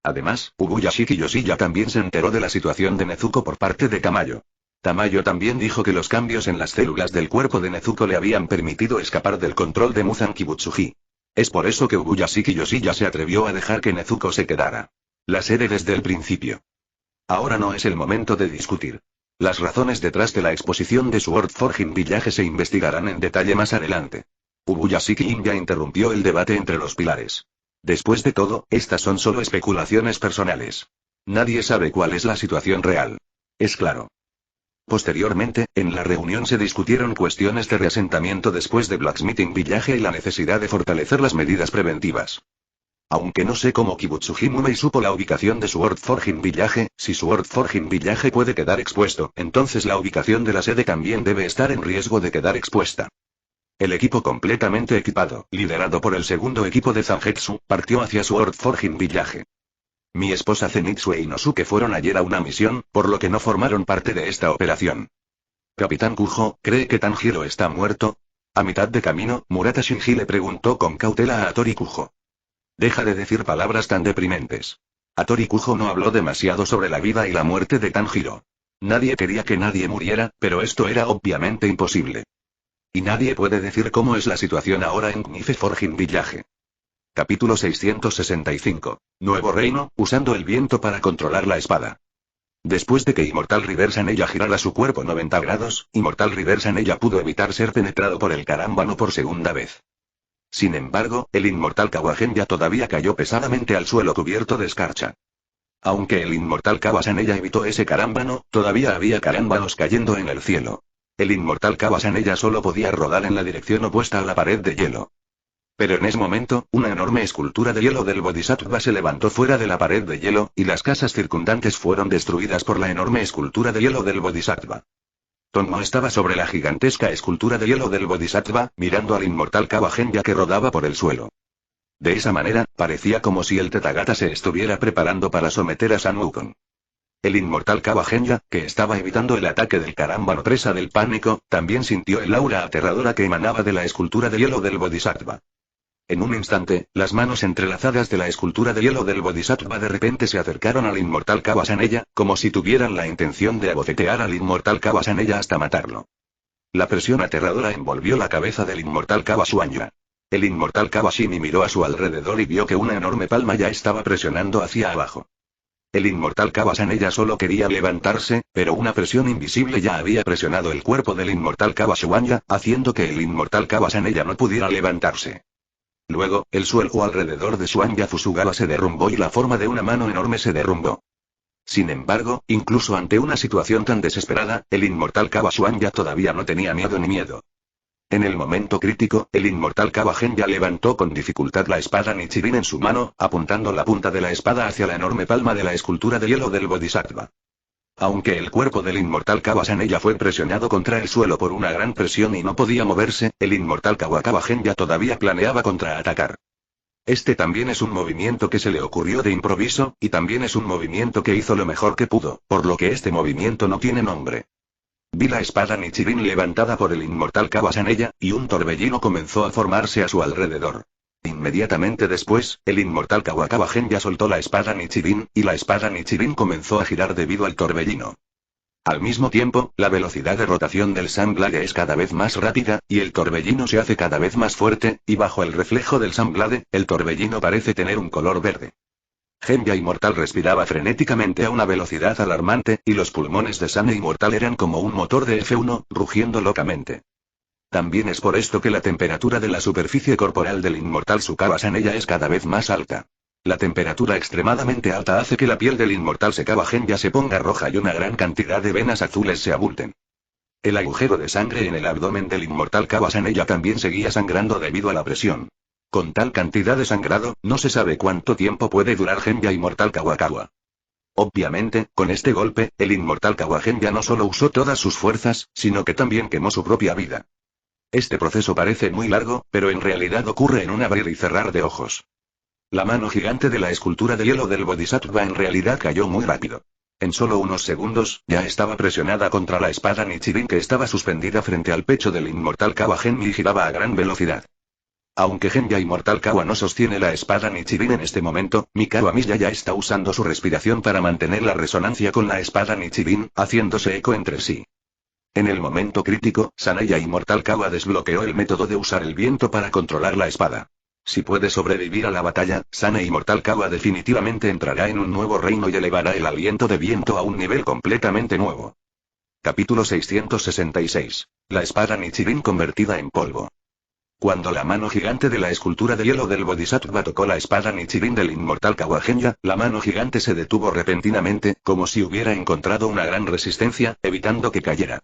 Además, Ubuyashiki Yoshiya también se enteró de la situación de Nezuko por parte de Tamayo. Tamayo también dijo que los cambios en las células del cuerpo de Nezuko le habían permitido escapar del control de Muzan Kibutsuji. Es por eso que Ubuyashiki Yoshiya se atrevió a dejar que Nezuko se quedara. La serie desde el principio. Ahora no es el momento de discutir. Las razones detrás de la exposición de Sword Forging Village se investigarán en detalle más adelante. Ubuyashiki Inja interrumpió el debate entre los pilares. Después de todo, estas son solo especulaciones personales. Nadie sabe cuál es la situación real. Es claro. Posteriormente, en la reunión se discutieron cuestiones de reasentamiento después de Blacksmithing Village y la necesidad de fortalecer las medidas preventivas. Aunque no sé cómo Kibutsuji-Mumei supo la ubicación de Sword Forging Village, si Sword Forging Village puede quedar expuesto, entonces la ubicación de la sede también debe estar en riesgo de quedar expuesta. El equipo completamente equipado, liderado por el segundo equipo de Zangetsu, partió hacia Sword Forging Village. Mi esposa Zenitsu e Inosuke fueron ayer a una misión, por lo que no formaron parte de esta operación. Capitán Kujo, ¿cree que Tanjiro está muerto? A mitad de camino, Murata Shinji le preguntó con cautela a Hattori Kujo. Deja de decir palabras tan deprimentes. Hattori Kujo no habló demasiado sobre la vida y la muerte de Tanjiro. Nadie quería que nadie muriera, pero esto era obviamente imposible. Y nadie puede decir cómo es la situación ahora en Knife Forging Village. Capítulo 665. Nuevo reino, usando el viento para controlar la espada. Después de que Immortal Reverse Anella girara su cuerpo 90 grados, Immortal Reverse Anella pudo evitar ser penetrado por el Karambano por segunda vez. Sin embargo, el Inmortal Kawagenya todavía cayó pesadamente al suelo cubierto de escarcha. Aunque el Inmortal Kawasanella evitó ese Karambano, todavía había Karambanos cayendo en el cielo. El Inmortal Kawasanella solo podía rodar en la dirección opuesta a la pared de hielo. Pero en ese momento, una enorme escultura de hielo del Bodhisattva se levantó fuera de la pared de hielo, y las casas circundantes fueron destruidas por la enorme escultura de hielo del Bodhisattva. Tonmo estaba sobre la gigantesca escultura de hielo del Bodhisattva, mirando al inmortal Kawahenya que rodaba por el suelo. De esa manera, parecía como si el Tathagata se estuviera preparando para someter a San Wukong. El inmortal Kawahenya, que estaba evitando el ataque del Karambano presa del pánico, también sintió el aura aterradora que emanaba de la escultura de hielo del Bodhisattva. En un instante, las manos entrelazadas de la escultura de hielo del Bodhisattva de repente se acercaron al inmortal Kawasanella, como si tuvieran la intención de abofetear al inmortal Kawasanella hasta matarlo. La presión aterradora envolvió la cabeza del inmortal Kawasuanya. El inmortal Kawashimi miró a su alrededor y vio que una enorme palma ya estaba presionando hacia abajo. El inmortal Kawasanella solo quería levantarse, pero una presión invisible ya había presionado el cuerpo del inmortal Kawasuanya, haciendo que el inmortal Kawasanella no pudiera levantarse. Luego, el suelo alrededor de Suanya Fusugawa se derrumbó y la forma de una mano enorme se derrumbó. Sin embargo, incluso ante una situación tan desesperada, el inmortal Kawasuanya todavía no tenía miedo ni miedo. En el momento crítico, el inmortal Kawahenya levantó con dificultad la espada Nichirin en su mano, apuntando la punta de la espada hacia la enorme palma de la escultura de hielo del Bodhisattva. Aunque el cuerpo del inmortal Kawasanella fue presionado contra el suelo por una gran presión y no podía moverse, el inmortal Kawahenya todavía planeaba contraatacar. Este también es un movimiento que se le ocurrió de improviso, y también es un movimiento que hizo lo mejor que pudo, por lo que este movimiento no tiene nombre. Vi la espada Nichirin levantada por el inmortal Kawasanella, y un torbellino comenzó a formarse a su alrededor. Inmediatamente después, el inmortal Kawahenya soltó la espada Nichirin, y la espada Nichirin comenzó a girar debido al torbellino. Al mismo tiempo, la velocidad de rotación del Sunblade es cada vez más rápida, y el torbellino se hace cada vez más fuerte, y bajo el reflejo del Sunblade, el torbellino parece tener un color verde. Genya Inmortal respiraba frenéticamente a una velocidad alarmante, y los pulmones de Sane Inmortal eran como un motor de F1, rugiendo locamente. También es por esto que la temperatura de la superficie corporal del inmortal Kawasanella es cada vez más alta. La temperatura extremadamente alta hace que la piel del inmortal Kawahenya se ponga roja y una gran cantidad de venas azules se abulten. El agujero de sangre en el abdomen del inmortal Kawasanella también seguía sangrando debido a la presión. Con tal cantidad de sangrado, no se sabe cuánto tiempo puede durar Genya Inmortal Kawakawa. Obviamente, con este golpe, el inmortal Kawahenya no solo usó todas sus fuerzas, sino que también quemó su propia vida. Este proceso parece muy largo, pero en realidad ocurre en un abrir y cerrar de ojos. La mano gigante de la escultura de hielo del Bodhisattva en realidad cayó muy rápido. En solo unos segundos, ya estaba presionada contra la espada Nichirin que estaba suspendida frente al pecho del inmortal Kawagen y giraba a gran velocidad. Aunque Genya Inmortal Kawa no sostiene la espada Nichirin en este momento, Mikawa Miya ya está usando su respiración para mantener la resonancia con la espada Nichirin, haciéndose eco entre sí. En el momento crítico, Saneya Inmortal Kawa desbloqueó el método de usar el viento para controlar la espada. Si puede sobrevivir a la batalla, Sane Inmortal Kawa definitivamente entrará en un nuevo reino y elevará el aliento de viento a un nivel completamente nuevo. Capítulo 666. La espada Nichirin convertida en polvo. Cuando la mano gigante de la escultura de hielo del Bodhisattva tocó la espada Nichirin del inmortal Kawahenya, la mano gigante se detuvo repentinamente, como si hubiera encontrado una gran resistencia, evitando que cayera.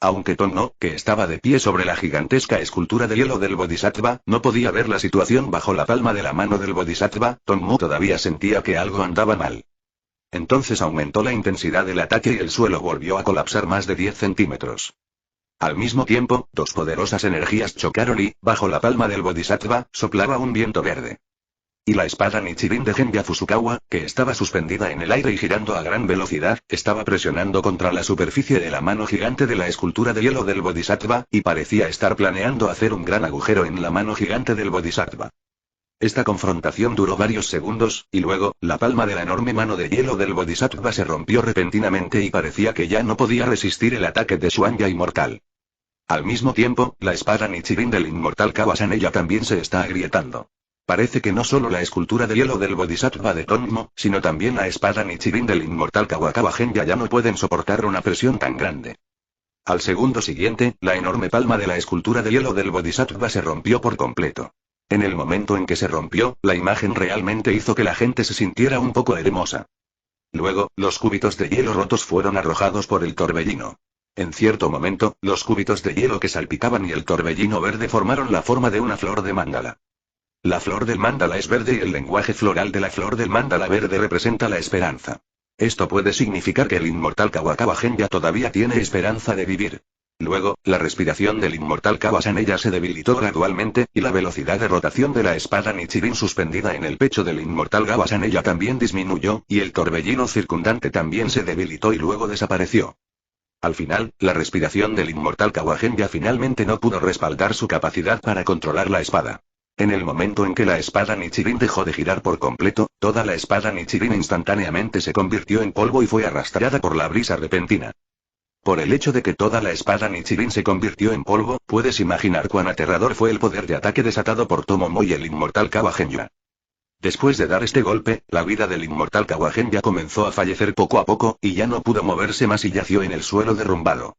Aunque Tonno, que estaba de pie sobre la gigantesca escultura de hielo del Bodhisattva, no podía ver la situación bajo la palma de la mano del Bodhisattva, Tonmo todavía sentía que algo andaba mal. Entonces aumentó la intensidad del ataque y el suelo volvió a colapsar más de 10 centímetros. Al mismo tiempo, dos poderosas energías chocaron y, bajo la palma del Bodhisattva, soplaba un viento verde. Y la espada Nichirin de Genya Fusukawa, que estaba suspendida en el aire y girando a gran velocidad, estaba presionando contra la superficie de la mano gigante de la escultura de hielo del Bodhisattva, y parecía estar planeando hacer un gran agujero en la mano gigante del Bodhisattva. Esta confrontación duró varios segundos, y luego, la palma de la enorme mano de hielo del Bodhisattva se rompió repentinamente y parecía que ya no podía resistir el ataque de Suanya Inmortal. Al mismo tiempo, la espada Nichirin del inmortal Kawasanella también se está agrietando. Parece que no solo la escultura de hielo del Bodhisattva de Tonmo, sino también la espada Nichirin del inmortal Kawahenya ya no pueden soportar una presión tan grande. Al segundo siguiente, la enorme palma de la escultura de hielo del Bodhisattva se rompió por completo. En el momento en que se rompió, la imagen realmente hizo que la gente se sintiera un poco hermosa. Luego, los cúbitos de hielo rotos fueron arrojados por el torbellino. En cierto momento, los cúbitos de hielo que salpicaban y el torbellino verde formaron la forma de una flor de mándala. La flor del mándala es verde y el lenguaje floral de la flor del mándala verde representa la esperanza. Esto puede significar que el inmortal Kawakawa Genya todavía tiene esperanza de vivir. Luego, la respiración del inmortal Kawasaneya se debilitó gradualmente, y la velocidad de rotación de la espada Nichirin suspendida en el pecho del inmortal Kawasaneya también disminuyó, y el torbellino circundante también se debilitó y luego desapareció. Al final, la respiración del inmortal Kawagenya finalmente no pudo respaldar su capacidad para controlar la espada. En el momento en que la espada Nichirin dejó de girar por completo, toda la espada Nichirin instantáneamente se convirtió en polvo y fue arrastrada por la brisa repentina. Por el hecho de que toda la espada Nichirin se convirtió en polvo, puedes imaginar cuán aterrador fue el poder de ataque desatado por Tomomo y el inmortal Kawagenya. Después de dar este golpe, la vida del inmortal Kawagenya comenzó a fallecer poco a poco, y ya no pudo moverse más y yació en el suelo derrumbado.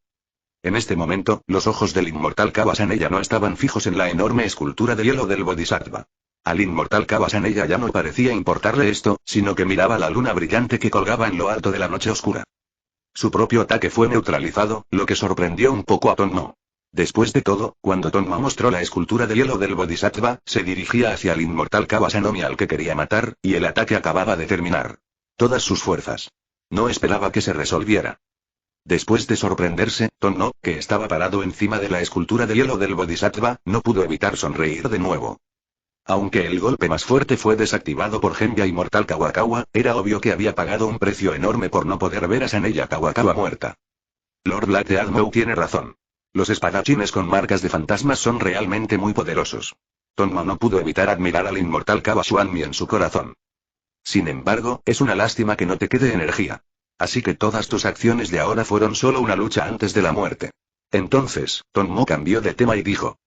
En este momento, los ojos del inmortal Kawasaneya no estaban fijos en la enorme escultura de hielo del Bodhisattva. Al inmortal Kawasaneya ya no parecía importarle esto, sino que miraba la luna brillante que colgaba en lo alto de la noche oscura. Su propio ataque fue neutralizado, lo que sorprendió un poco a Tonmo. Después de todo, cuando Tonmo mostró la escultura de hielo del Bodhisattva, se dirigía hacia el inmortal Kawasanomi al que quería matar, y el ataque acababa de terminar. Todas sus fuerzas. No esperaba que se resolviera. Después de sorprenderse, Tonmo, que estaba parado encima de la escultura de hielo del Bodhisattva, no pudo evitar sonreír de nuevo. Aunque el golpe más fuerte fue desactivado por Genya Inmortal Kawakawa, era obvio que había pagado un precio enorme por no poder ver a Saneya Kawakawa muerta. Lord Black Admow tiene razón. Los espadachines con marcas de fantasmas son realmente muy poderosos. Tonmo no pudo evitar admirar al inmortal Kawashuanmi en su corazón. Sin embargo, es una lástima que no te quede energía. Así que todas tus acciones de ahora fueron solo una lucha antes de la muerte. Entonces, Tonmo cambió de tema y dijo.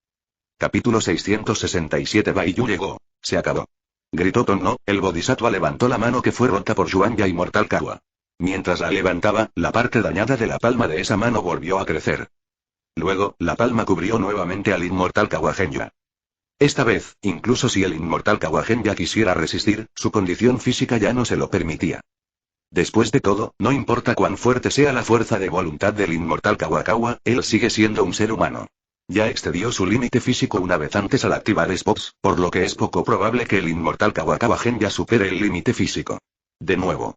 Capítulo 667 Baiyu llegó. Se acabó. Gritó Tonmo, el Bodhisattva levantó la mano que fue rota por Xuanya Inmortal Kawa. Mientras la levantaba, la parte dañada de la palma de esa mano volvió a crecer. Luego, la palma cubrió nuevamente al inmortal Kawagenya. Esta vez, incluso si el inmortal Kawagenya quisiera resistir, su condición física ya no se lo permitía. Después de todo, no importa cuán fuerte sea la fuerza de voluntad del inmortal Kawakawa, él sigue siendo un ser humano. Ya excedió su límite físico una vez antes al activar spots, por lo que es poco probable que el inmortal Kawakawa Genya supere el límite físico. De nuevo.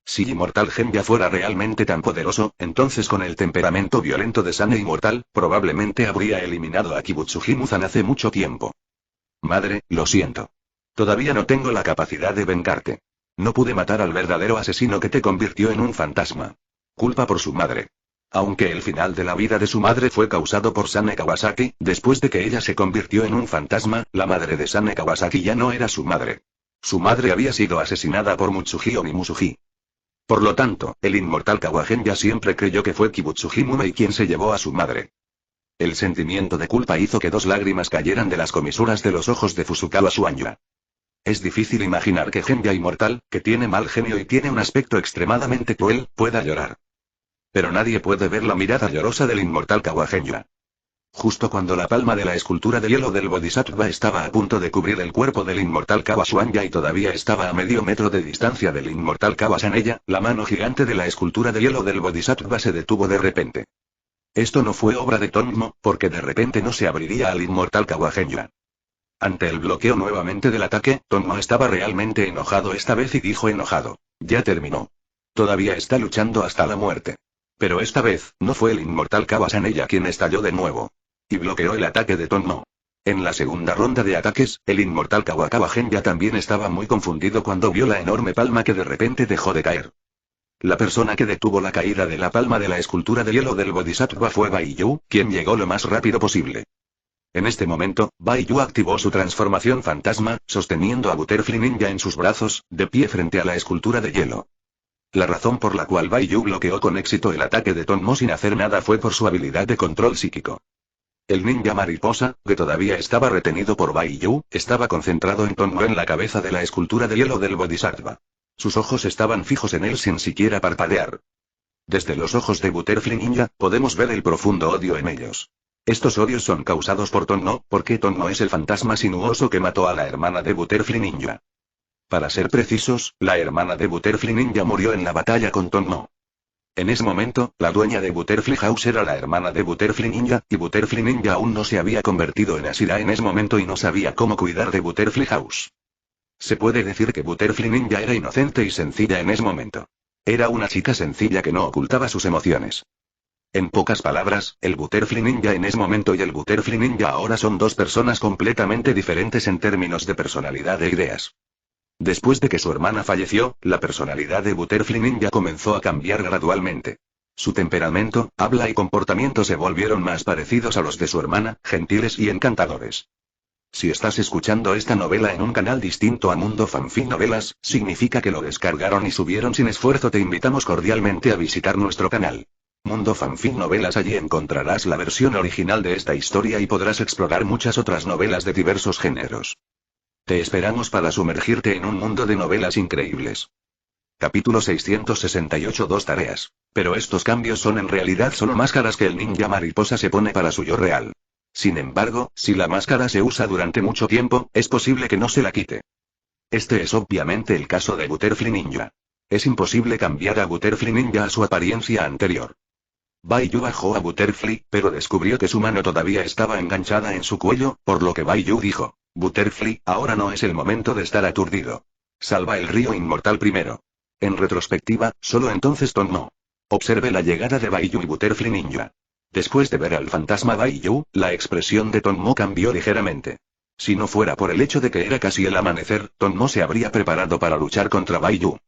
Si Inmortal Genya fuera realmente tan poderoso, entonces con el temperamento violento de Sane Inmortal, probablemente habría eliminado a Kibutsuji Muzan hace mucho tiempo. Madre, lo siento. Todavía no tengo la capacidad de vengarte. No pude matar al verdadero asesino que te convirtió en un fantasma. Culpa por su madre. Aunque el final de la vida de su madre fue causado por Sane Kawasaki, después de que ella se convirtió en un fantasma, la madre de Sane Kawasaki ya no era su madre. Su madre había sido asesinada por Mutsuhi Onimusuhi. Por lo tanto, el inmortal Kawagenya siempre creyó que fue Kibutsuji Mumei quien se llevó a su madre. El sentimiento de culpa hizo que 2 lágrimas cayeran de las comisuras de los ojos de Fusukawa Suanya. Es difícil imaginar que Genya Inmortal, que tiene mal genio y tiene un aspecto extremadamente cruel, pueda llorar. Pero nadie puede ver la mirada llorosa del inmortal Kawagenya. Justo cuando la palma de la escultura de hielo del Bodhisattva estaba a punto de cubrir el cuerpo del inmortal Kawashuanya y todavía estaba a medio metro de distancia del inmortal Kawasaneya, la mano gigante de la escultura de hielo del Bodhisattva se detuvo de repente. Esto no fue obra de Tonmo, porque de repente no se abriría al inmortal Kawagenya. Ante el bloqueo nuevamente del ataque, Tonmo estaba realmente enojado esta vez y dijo enojado. Ya terminó. Todavía está luchando hasta la muerte. Pero esta vez, no fue el inmortal Kawasaneya quien estalló de nuevo. Y bloqueó el ataque de Tonmo. En la segunda ronda de ataques, el inmortal Kawakawa Genya también estaba muy confundido cuando vio la enorme palma que de repente dejó de caer. La persona que detuvo la caída de la palma de la escultura de hielo del Bodhisattva fue Baiyu, quien llegó lo más rápido posible. En este momento, Baiyu activó su transformación fantasma, sosteniendo a Butterfly Ninja en sus brazos, de pie frente a la escultura de hielo. La razón por la cual Baiyu bloqueó con éxito el ataque de Tonmo sin hacer nada fue por su habilidad de control psíquico. El ninja mariposa, que todavía estaba retenido por Baiyu, estaba concentrado en Tonmo en la cabeza de la escultura de hielo del Bodhisattva. Sus ojos estaban fijos en él sin siquiera parpadear. Desde los ojos de Butterfly Ninja, podemos ver el profundo odio en ellos. Estos odios son causados por Tonmo, porque Tonmo es el fantasma sinuoso que mató a la hermana de Butterfly Ninja. Para ser precisos, la hermana de Butterfly Ninja murió en la batalla con Tonmo. En ese momento, la dueña de Butterfly House era la hermana de Butterfly Ninja, y Butterfly Ninja aún no se había convertido en Ashira en ese momento y no sabía cómo cuidar de Butterfly House. Se puede decir que Butterfly Ninja era inocente y sencilla en ese momento. Era una chica sencilla que no ocultaba sus emociones. En pocas palabras, el Butterfly Ninja en ese momento y el Butterfly Ninja ahora son dos personas completamente diferentes en términos de personalidad e ideas. Después de que su hermana falleció, la personalidad de Butterfly Ninja comenzó a cambiar gradualmente. Su temperamento, habla y comportamiento se volvieron más parecidos a los de su hermana, gentiles y encantadores. Si estás escuchando esta novela en un canal distinto a Mundo Fanfic Novelas, significa que lo descargaron y subieron sin esfuerzo. Te invitamos cordialmente a visitar nuestro canal. Mundo Fanfic Novelas. Allí encontrarás la versión original de esta historia y podrás explorar muchas otras novelas de diversos géneros. Te esperamos para sumergirte en un mundo de novelas increíbles. Capítulo 668. Dos tareas. Pero estos cambios son en realidad solo máscaras que el ninja mariposa se pone para su yo real. Sin embargo, si la máscara se usa durante mucho tiempo, es posible que no se la quite. Este es obviamente el caso de Butterfly Ninja. Es imposible cambiar a Butterfly Ninja a su apariencia anterior. Baiyu bajó a Butterfly, pero descubrió que su mano todavía estaba enganchada en su cuello, por lo que Baiyu dijo: Butterfly, ahora no es el momento de estar aturdido. Salva el río inmortal primero. En retrospectiva, solo entonces tomó. Observe la llegada de Baiyu y Butterfly Ninja. Después de ver al fantasma Baiyu, la expresión de Tonmo cambió ligeramente. Si no fuera por el hecho de que era casi el amanecer, Tonmo se habría preparado para luchar contra Baiyu.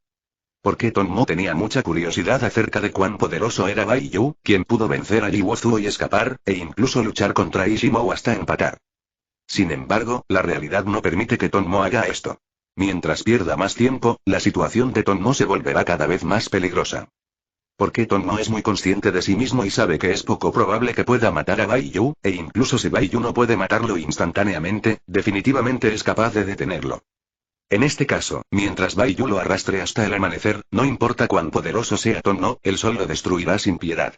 Porque Tonmo tenía mucha curiosidad acerca de cuán poderoso era Baiyu, quien pudo vencer a Jiwozuo y escapar, e incluso luchar contra Ishimou hasta empatar. Sin embargo, la realidad no permite que Tonmo haga esto. Mientras pierda más tiempo, la situación de Tonmo se volverá cada vez más peligrosa. Porque Tonmo es muy consciente de sí mismo y sabe que es poco probable que pueda matar a Baiyu, e incluso si Baiyu no puede matarlo instantáneamente, definitivamente es capaz de detenerlo. En este caso, mientras Baiyu lo arrastre hasta el amanecer, no importa cuán poderoso sea Tonmo, el sol lo destruirá sin piedad.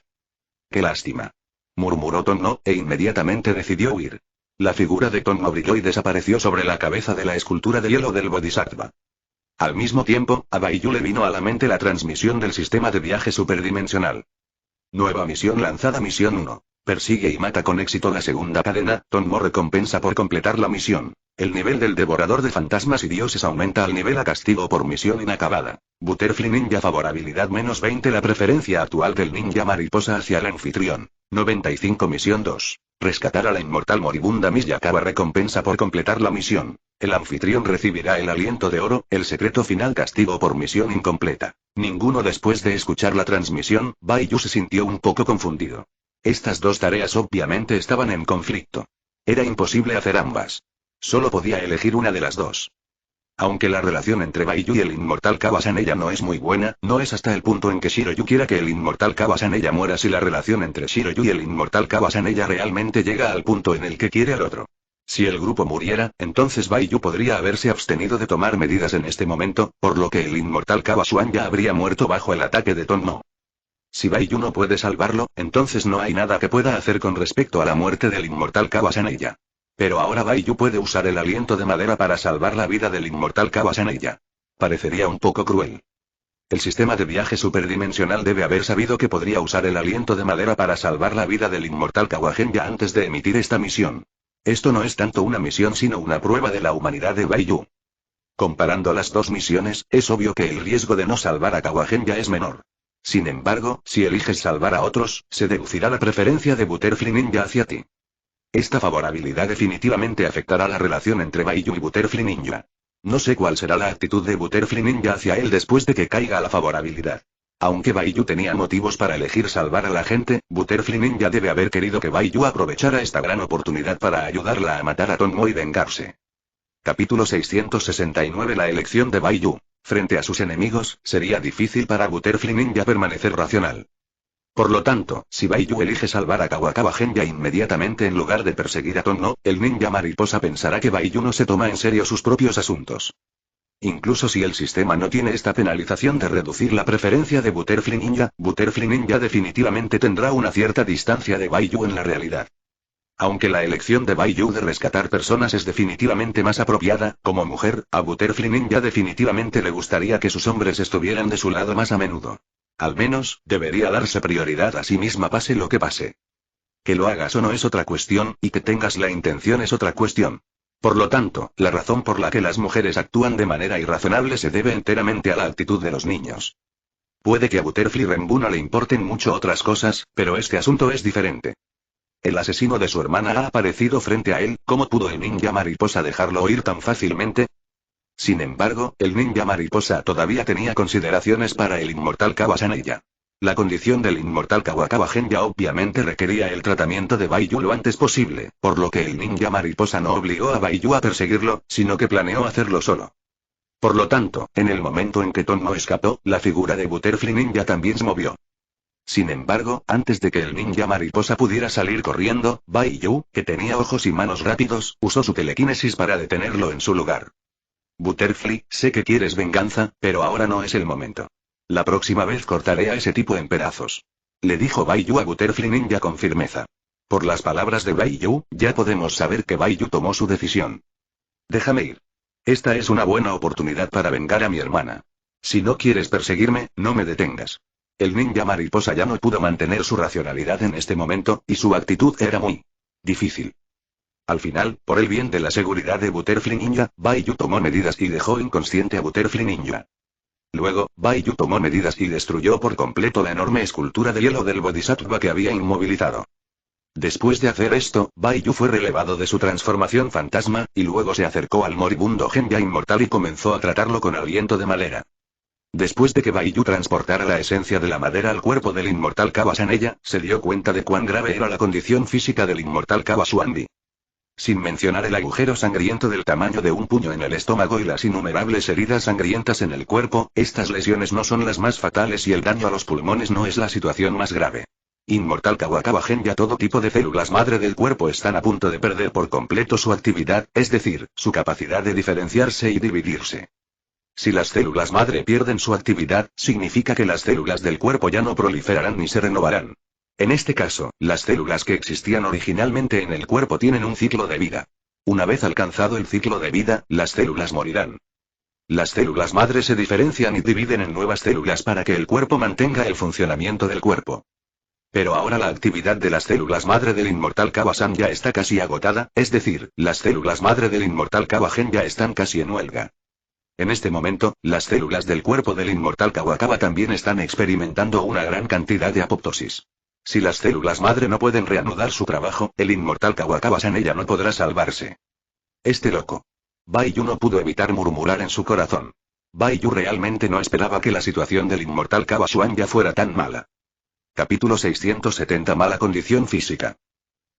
¡Qué lástima!, murmuró Tonmo, e inmediatamente decidió huir. La figura de Tonmo brilló y desapareció sobre la cabeza de la escultura de hielo del Bodhisattva. Al mismo tiempo, a Baiyu le vino a la mente la transmisión del sistema de viaje superdimensional. Nueva misión lanzada. Misión 1. Persigue y mata con éxito la segunda cadena. Tonmo recompensa por completar la misión. El nivel del devorador de fantasmas y dioses aumenta al nivel a castigo por misión inacabada. Butterfly Ninja favorabilidad -20. La preferencia actual del ninja mariposa hacia el anfitrión. 95. Misión 2. Rescatar a la inmortal moribunda Miyakawa. Recompensa por completar la misión. El anfitrión recibirá el aliento de oro, el secreto final. Castigo por misión incompleta. Ninguno. Después de escuchar la transmisión, Baiyu se sintió un poco confundido. Estas dos tareas obviamente estaban en conflicto. Era imposible hacer ambas. Solo podía elegir una de las dos. Aunque la relación entre Baiyu y el inmortal Kawasanella no es muy buena, no es hasta el punto en que Shiroyu quiera que el inmortal Kawasanella muera. Si la relación entre Shiroyu y el inmortal Kawasanella realmente llega al punto en el que quiere al otro. Si el grupo muriera, entonces Baiyu podría haberse abstenido de tomar medidas en este momento, por lo que el inmortal Kawasuan ya habría muerto bajo el ataque de Tonmo. Si Baiyu no puede salvarlo, entonces no hay nada que pueda hacer con respecto a la muerte del inmortal Kawasanella. Pero ahora Baiyu puede usar el aliento de madera para salvar la vida del inmortal Kawasanella. Parecería un poco cruel. El sistema de viaje superdimensional debe haber sabido que podría usar el aliento de madera para salvar la vida del inmortal Kawasanella antes de emitir esta misión. Esto no es tanto una misión sino una prueba de la humanidad de Baiyu. Comparando las dos misiones, es obvio que el riesgo de no salvar a Kawasanella es menor. Sin embargo, si eliges salvar a otros, se deducirá la preferencia de Butterfly Ninja hacia ti. Esta favorabilidad definitivamente afectará la relación entre Baiyu y Butterfly Ninja. No sé cuál será la actitud de Butterfly Ninja hacia él después de que caiga la favorabilidad. Aunque Baiyu tenía motivos para elegir salvar a la gente, Butterfly Ninja debe haber querido que Baiyu aprovechara esta gran oportunidad para ayudarla a matar a Tonmo y vengarse. Capítulo 669. La elección de Baiyu. Frente a sus enemigos, sería difícil para Butterfly Ninja permanecer racional. Por lo tanto, si Baiyu elige salvar a Kawasanella inmediatamente en lugar de perseguir a Tonmo, el ninja mariposa pensará que Baiyu no se toma en serio sus propios asuntos. Incluso si el sistema no tiene esta penalización de reducir la preferencia de Butterfly Ninja definitivamente tendrá una cierta distancia de Baiyu en la realidad. Aunque la elección de Baiyu de rescatar personas es definitivamente más apropiada, como mujer, a Butterfly Ninja definitivamente le gustaría que sus hombres estuvieran de su lado más a menudo. Al menos, debería darse prioridad a sí misma pase lo que pase. Que lo hagas o no es otra cuestión, y que tengas la intención es otra cuestión. Por lo tanto, la razón por la que las mujeres actúan de manera irrazonable se debe enteramente a la actitud de los niños. Puede que a Butterfly Renbu no le importen mucho otras cosas, pero este asunto es diferente. El asesino de su hermana ha aparecido frente a él, ¿cómo pudo el ninja mariposa dejarlo oír tan fácilmente? Sin embargo, el ninja mariposa todavía tenía consideraciones para el inmortal Kawasaneya. La condición del inmortal Kawakawa Genya obviamente requería el tratamiento de Baiyu lo antes posible, por lo que el ninja mariposa no obligó a Baiyu a perseguirlo, sino que planeó hacerlo solo. Por lo tanto, en el momento en que Tonmo escapó, la figura de Butterfly Ninja también se movió. Sin embargo, antes de que el ninja mariposa pudiera salir corriendo, Baiyu, que tenía ojos y manos rápidos, usó su telequinesis para detenerlo en su lugar. Butterfly, sé que quieres venganza, pero ahora no es el momento. La próxima vez cortaré a ese tipo en pedazos. Le dijo Baiyu a Butterfly Ninja con firmeza. Por las palabras de Baiyu, ya podemos saber que Baiyu tomó su decisión. Déjame ir. Esta es una buena oportunidad para vengar a mi hermana. Si no quieres perseguirme, no me detengas. El ninja mariposa ya no pudo mantener su racionalidad en este momento, y su actitud era muy difícil. Al final, por el bien de la seguridad de Butterfly Ninja, Baiyu tomó medidas y dejó inconsciente a Butterfly Ninja. Luego, Baiyu tomó medidas y destruyó por completo la enorme escultura de hielo del Bodhisattva que había inmovilizado. Después de hacer esto, Baiyu fue relevado de su transformación fantasma, y luego se acercó al moribundo Genya inmortal y comenzó a tratarlo con aliento de madera. Después de que Baiyu transportara la esencia de la madera al cuerpo del inmortal Kawasaneya, se dio cuenta de cuán grave era la condición física del inmortal Kawasuandi. Sin mencionar el agujero sangriento del tamaño de un puño en el estómago y las innumerables heridas sangrientas en el cuerpo, estas lesiones no son las más fatales y el daño a los pulmones no es la situación más grave. Inmortal Kawakawa Genya, todo tipo de células madre del cuerpo están a punto de perder por completo su actividad, es decir, su capacidad de diferenciarse y dividirse. Si las células madre pierden su actividad, significa que las células del cuerpo ya no proliferarán ni se renovarán. En este caso, las células que existían originalmente en el cuerpo tienen un ciclo de vida. Una vez alcanzado el ciclo de vida, las células morirán. Las células madre se diferencian y dividen en nuevas células para que el cuerpo mantenga el funcionamiento del cuerpo. Pero ahora la actividad de las células madre del inmortal Kawasan ya está casi agotada, es decir, las células madre del inmortal Kawagen ya están casi en huelga. En este momento, las células del cuerpo del inmortal Kawakawa también están experimentando una gran cantidad de apoptosis. Si las células madre no pueden reanudar su trabajo, el inmortal Kawakawa-san no podrá salvarse. Este loco. Baiyu no pudo evitar murmurar en su corazón. Baiyu realmente no esperaba que la situación del inmortal Kawasuan ya fuera tan mala. Capítulo 670. Mala condición física.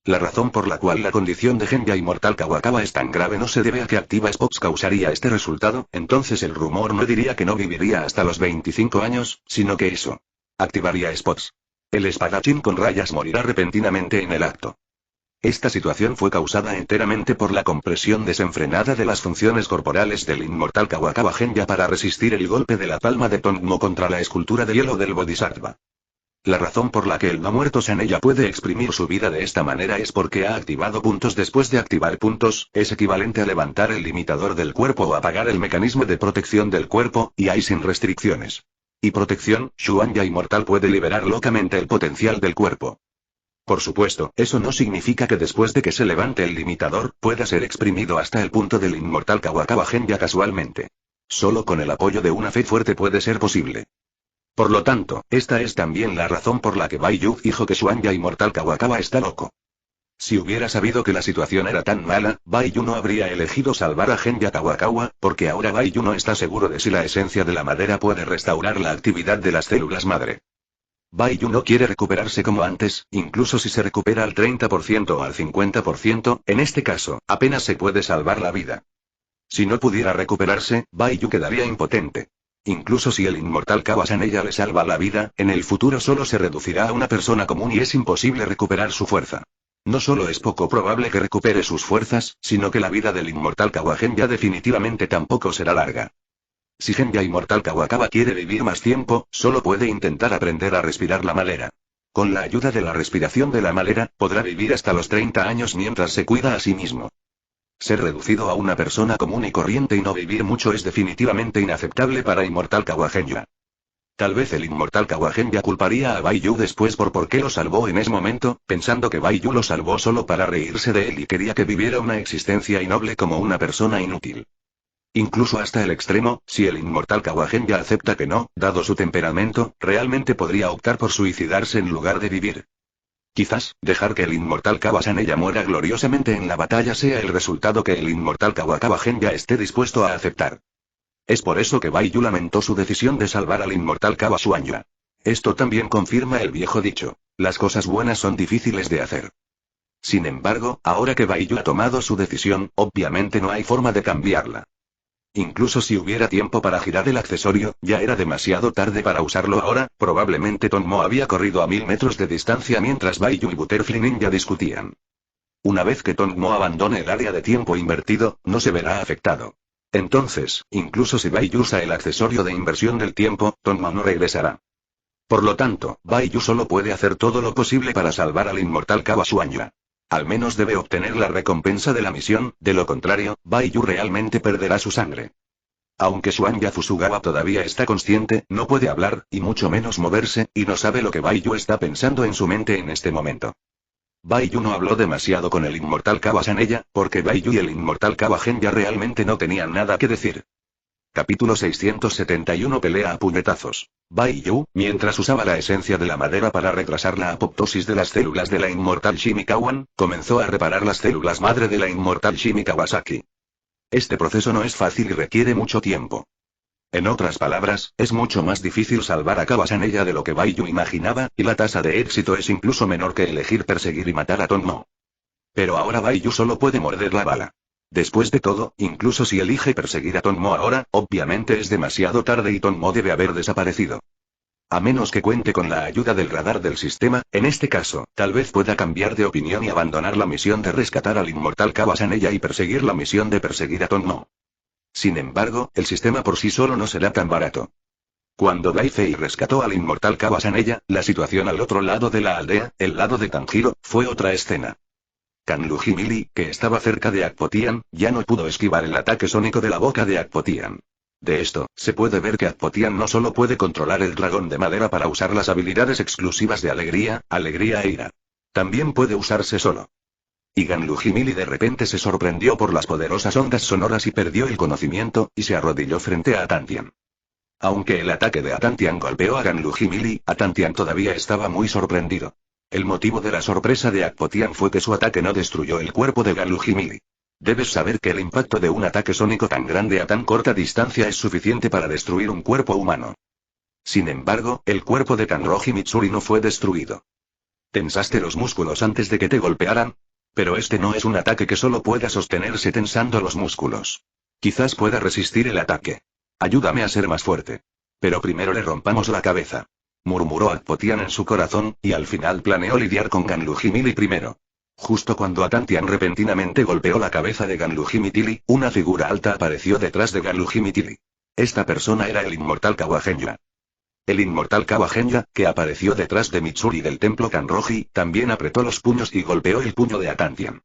La razón por la cual la condición de Genya inmortal Kawakawa es tan grave no se debe a que Activa Spots causaría este resultado, entonces el rumor no diría que no viviría hasta los 25 años, sino que eso activaría Spots. El espadachín con rayas morirá repentinamente en el acto. Esta situación fue causada enteramente por la compresión desenfrenada de las funciones corporales del inmortal Kawakawa Genya para resistir el golpe de la palma de Tonmo contra la escultura de hielo del Bodhisattva. La razón por la que el no muerto Saneya puede exprimir su vida de esta manera es porque ha activado puntos. Después de activar puntos, es equivalente a levantar el limitador del cuerpo o apagar el mecanismo de protección del cuerpo, y hay sin restricciones. Y protección, Xuanya inmortal puede liberar locamente el potencial del cuerpo. Por supuesto, eso no significa que después de que se levante el limitador, pueda ser exprimido hasta el punto del inmortal Kawakawa Genya casualmente. Solo con el apoyo de una fe fuerte puede ser posible. Por lo tanto, esta es también la razón por la que Baiyu dijo que Xuanya inmortal Kawakawa está loco. Si hubiera sabido que la situación era tan mala, Baiyu no habría elegido salvar a Genya Kawakawa, porque ahora Baiyu no está seguro de si la esencia de la madera puede restaurar la actividad de las células madre. Baiyu no quiere recuperarse como antes, incluso si se recupera al 30% o al 50%, en este caso, apenas se puede salvar la vida. Si no pudiera recuperarse, Baiyu quedaría impotente. Incluso si el inmortal Kawasaneya le salva la vida, en el futuro solo se reducirá a una persona común y es imposible recuperar su fuerza. No solo es poco probable que recupere sus fuerzas, sino que la vida del inmortal Kawagenya definitivamente tampoco será larga. Si Genya inmortal Kawakawa quiere vivir más tiempo, solo puede intentar aprender a respirar la malera. Con la ayuda de la respiración de la malera, podrá vivir hasta los 30 años mientras se cuida a sí mismo. Ser reducido a una persona común y corriente y no vivir mucho es definitivamente inaceptable para inmortal Kawagenya. Tal vez el inmortal Kawagenya culparía a Baiyu después por qué lo salvó en ese momento, pensando que Baiyu lo salvó solo para reírse de él y quería que viviera una existencia innoble como una persona inútil. Incluso hasta el extremo, si el inmortal Kawahenya acepta que no, dado su temperamento, realmente podría optar por suicidarse en lugar de vivir. Quizás, dejar que el inmortal Kawasanella muera gloriosamente en la batalla sea el resultado que el inmortal Kawakawahenya esté dispuesto a aceptar. Es por eso que Baiyu lamentó su decisión de salvar al inmortal Kawasuanya. Esto también confirma el viejo dicho: las cosas buenas son difíciles de hacer. Sin embargo, ahora que Baiyu ha tomado su decisión, obviamente no hay forma de cambiarla. Incluso si hubiera tiempo para girar el accesorio, ya era demasiado tarde para usarlo ahora. Probablemente Tonmo había corrido a 1000 metros de distancia mientras Baiyu y Butterfly Ninja discutían. Una vez que Tonmo abandone el área de tiempo invertido, no se verá afectado. Entonces, incluso si Baiyu usa el accesorio de inversión del tiempo, Tonmo no regresará. Por lo tanto, Baiyu solo puede hacer todo lo posible para salvar al inmortal Kawasuanya. Al menos debe obtener la recompensa de la misión, de lo contrario, Baiyu realmente perderá su sangre. Aunque Suanya Fusugawa todavía está consciente, no puede hablar, y mucho menos moverse, y no sabe lo que Baiyu está pensando en su mente en este momento. Baiyu no habló demasiado con el inmortal Kawasanella, porque Baiyu y el inmortal Kawahenya realmente no tenían nada que decir. Capítulo 671 Pelea a puñetazos. Baiyu, mientras usaba la esencia de la madera para retrasar la apoptosis de las células de la inmortal Shimikawan, comenzó a reparar las células madre de la inmortal Shimikawasaki. Este proceso no es fácil y requiere mucho tiempo. En otras palabras, es mucho más difícil salvar a Kawasanella de lo que Baiyu imaginaba, y la tasa de éxito es incluso menor que elegir perseguir y matar a Tonmo. Pero ahora Baiyu solo puede morder la bala. Después de todo, incluso si elige perseguir a Tonmo ahora, obviamente es demasiado tarde y Tonmo debe haber desaparecido. A menos que cuente con la ayuda del radar del sistema, en este caso, tal vez pueda cambiar de opinión y abandonar la misión de rescatar al inmortal Kawasanella y perseguir la misión de perseguir a Tonmo. Sin embargo, el sistema por sí solo no será tan barato. Cuando Daifei rescató al inmortal Kawasanella, la situación al otro lado de la aldea, el lado de Tanjiro, fue otra escena. Kanluji-mili, que estaba cerca de Akpotian, ya no pudo esquivar el ataque sónico de la boca de Akpotian. De esto, se puede ver que Akpotian no solo puede controlar el dragón de madera para usar las habilidades exclusivas de alegría, alegría e ira. También puede usarse solo. Y Ganluji-mili de repente se sorprendió por las poderosas ondas sonoras y perdió el conocimiento, y se arrodilló frente a Atantian. Aunque el ataque de Atantian golpeó a Ganluji-mili, Atantian todavía estaba muy sorprendido. El motivo de la sorpresa de Akpotian fue que su ataque no destruyó el cuerpo de Ganluji-mili. Debes saber que el impacto de un ataque sónico tan grande a tan corta distancia es suficiente para destruir un cuerpo humano. Sin embargo, el cuerpo de Kanroji Mitsuri no fue destruido. ¿Tensaste los músculos antes de que te golpearan? Pero este no es un ataque que solo pueda sostenerse tensando los músculos. Quizás pueda resistir el ataque. Ayúdame a ser más fuerte. Pero primero le rompamos la cabeza. Murmuró Akpotian en su corazón, y al final planeó lidiar con Ganluji-mili primero. Justo cuando Atantian repentinamente golpeó la cabeza de Ganluji-mili, una figura alta apareció detrás de Ganluji-mili. Esta persona era el inmortal Kawahenya. El inmortal Kawahenya, que apareció detrás de Mitsuri del templo Kanroji, también apretó los puños y golpeó el puño de Atantian.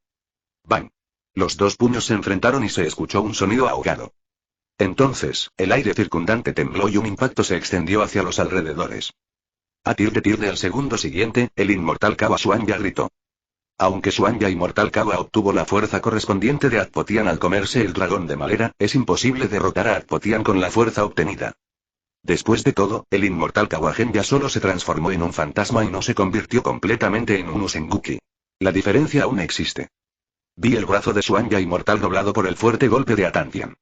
¡Bang! Los dos puños se enfrentaron y se escuchó un sonido ahogado. Entonces, el aire circundante tembló y un impacto se extendió hacia los alrededores. Al segundo siguiente, el inmortal Kawasuanya gritó. Aunque Suanya Inmortal Kawa obtuvo la fuerza correspondiente de Akpotian al comerse el dragón de madera, es imposible derrotar a Akpotian con la fuerza obtenida. Después de todo, el inmortal Kawahenya solo se transformó en un fantasma y no se convirtió completamente en un Usenguki. La diferencia aún existe. Vi el brazo de Suanya Inmortal doblado por el fuerte golpe de Atantian.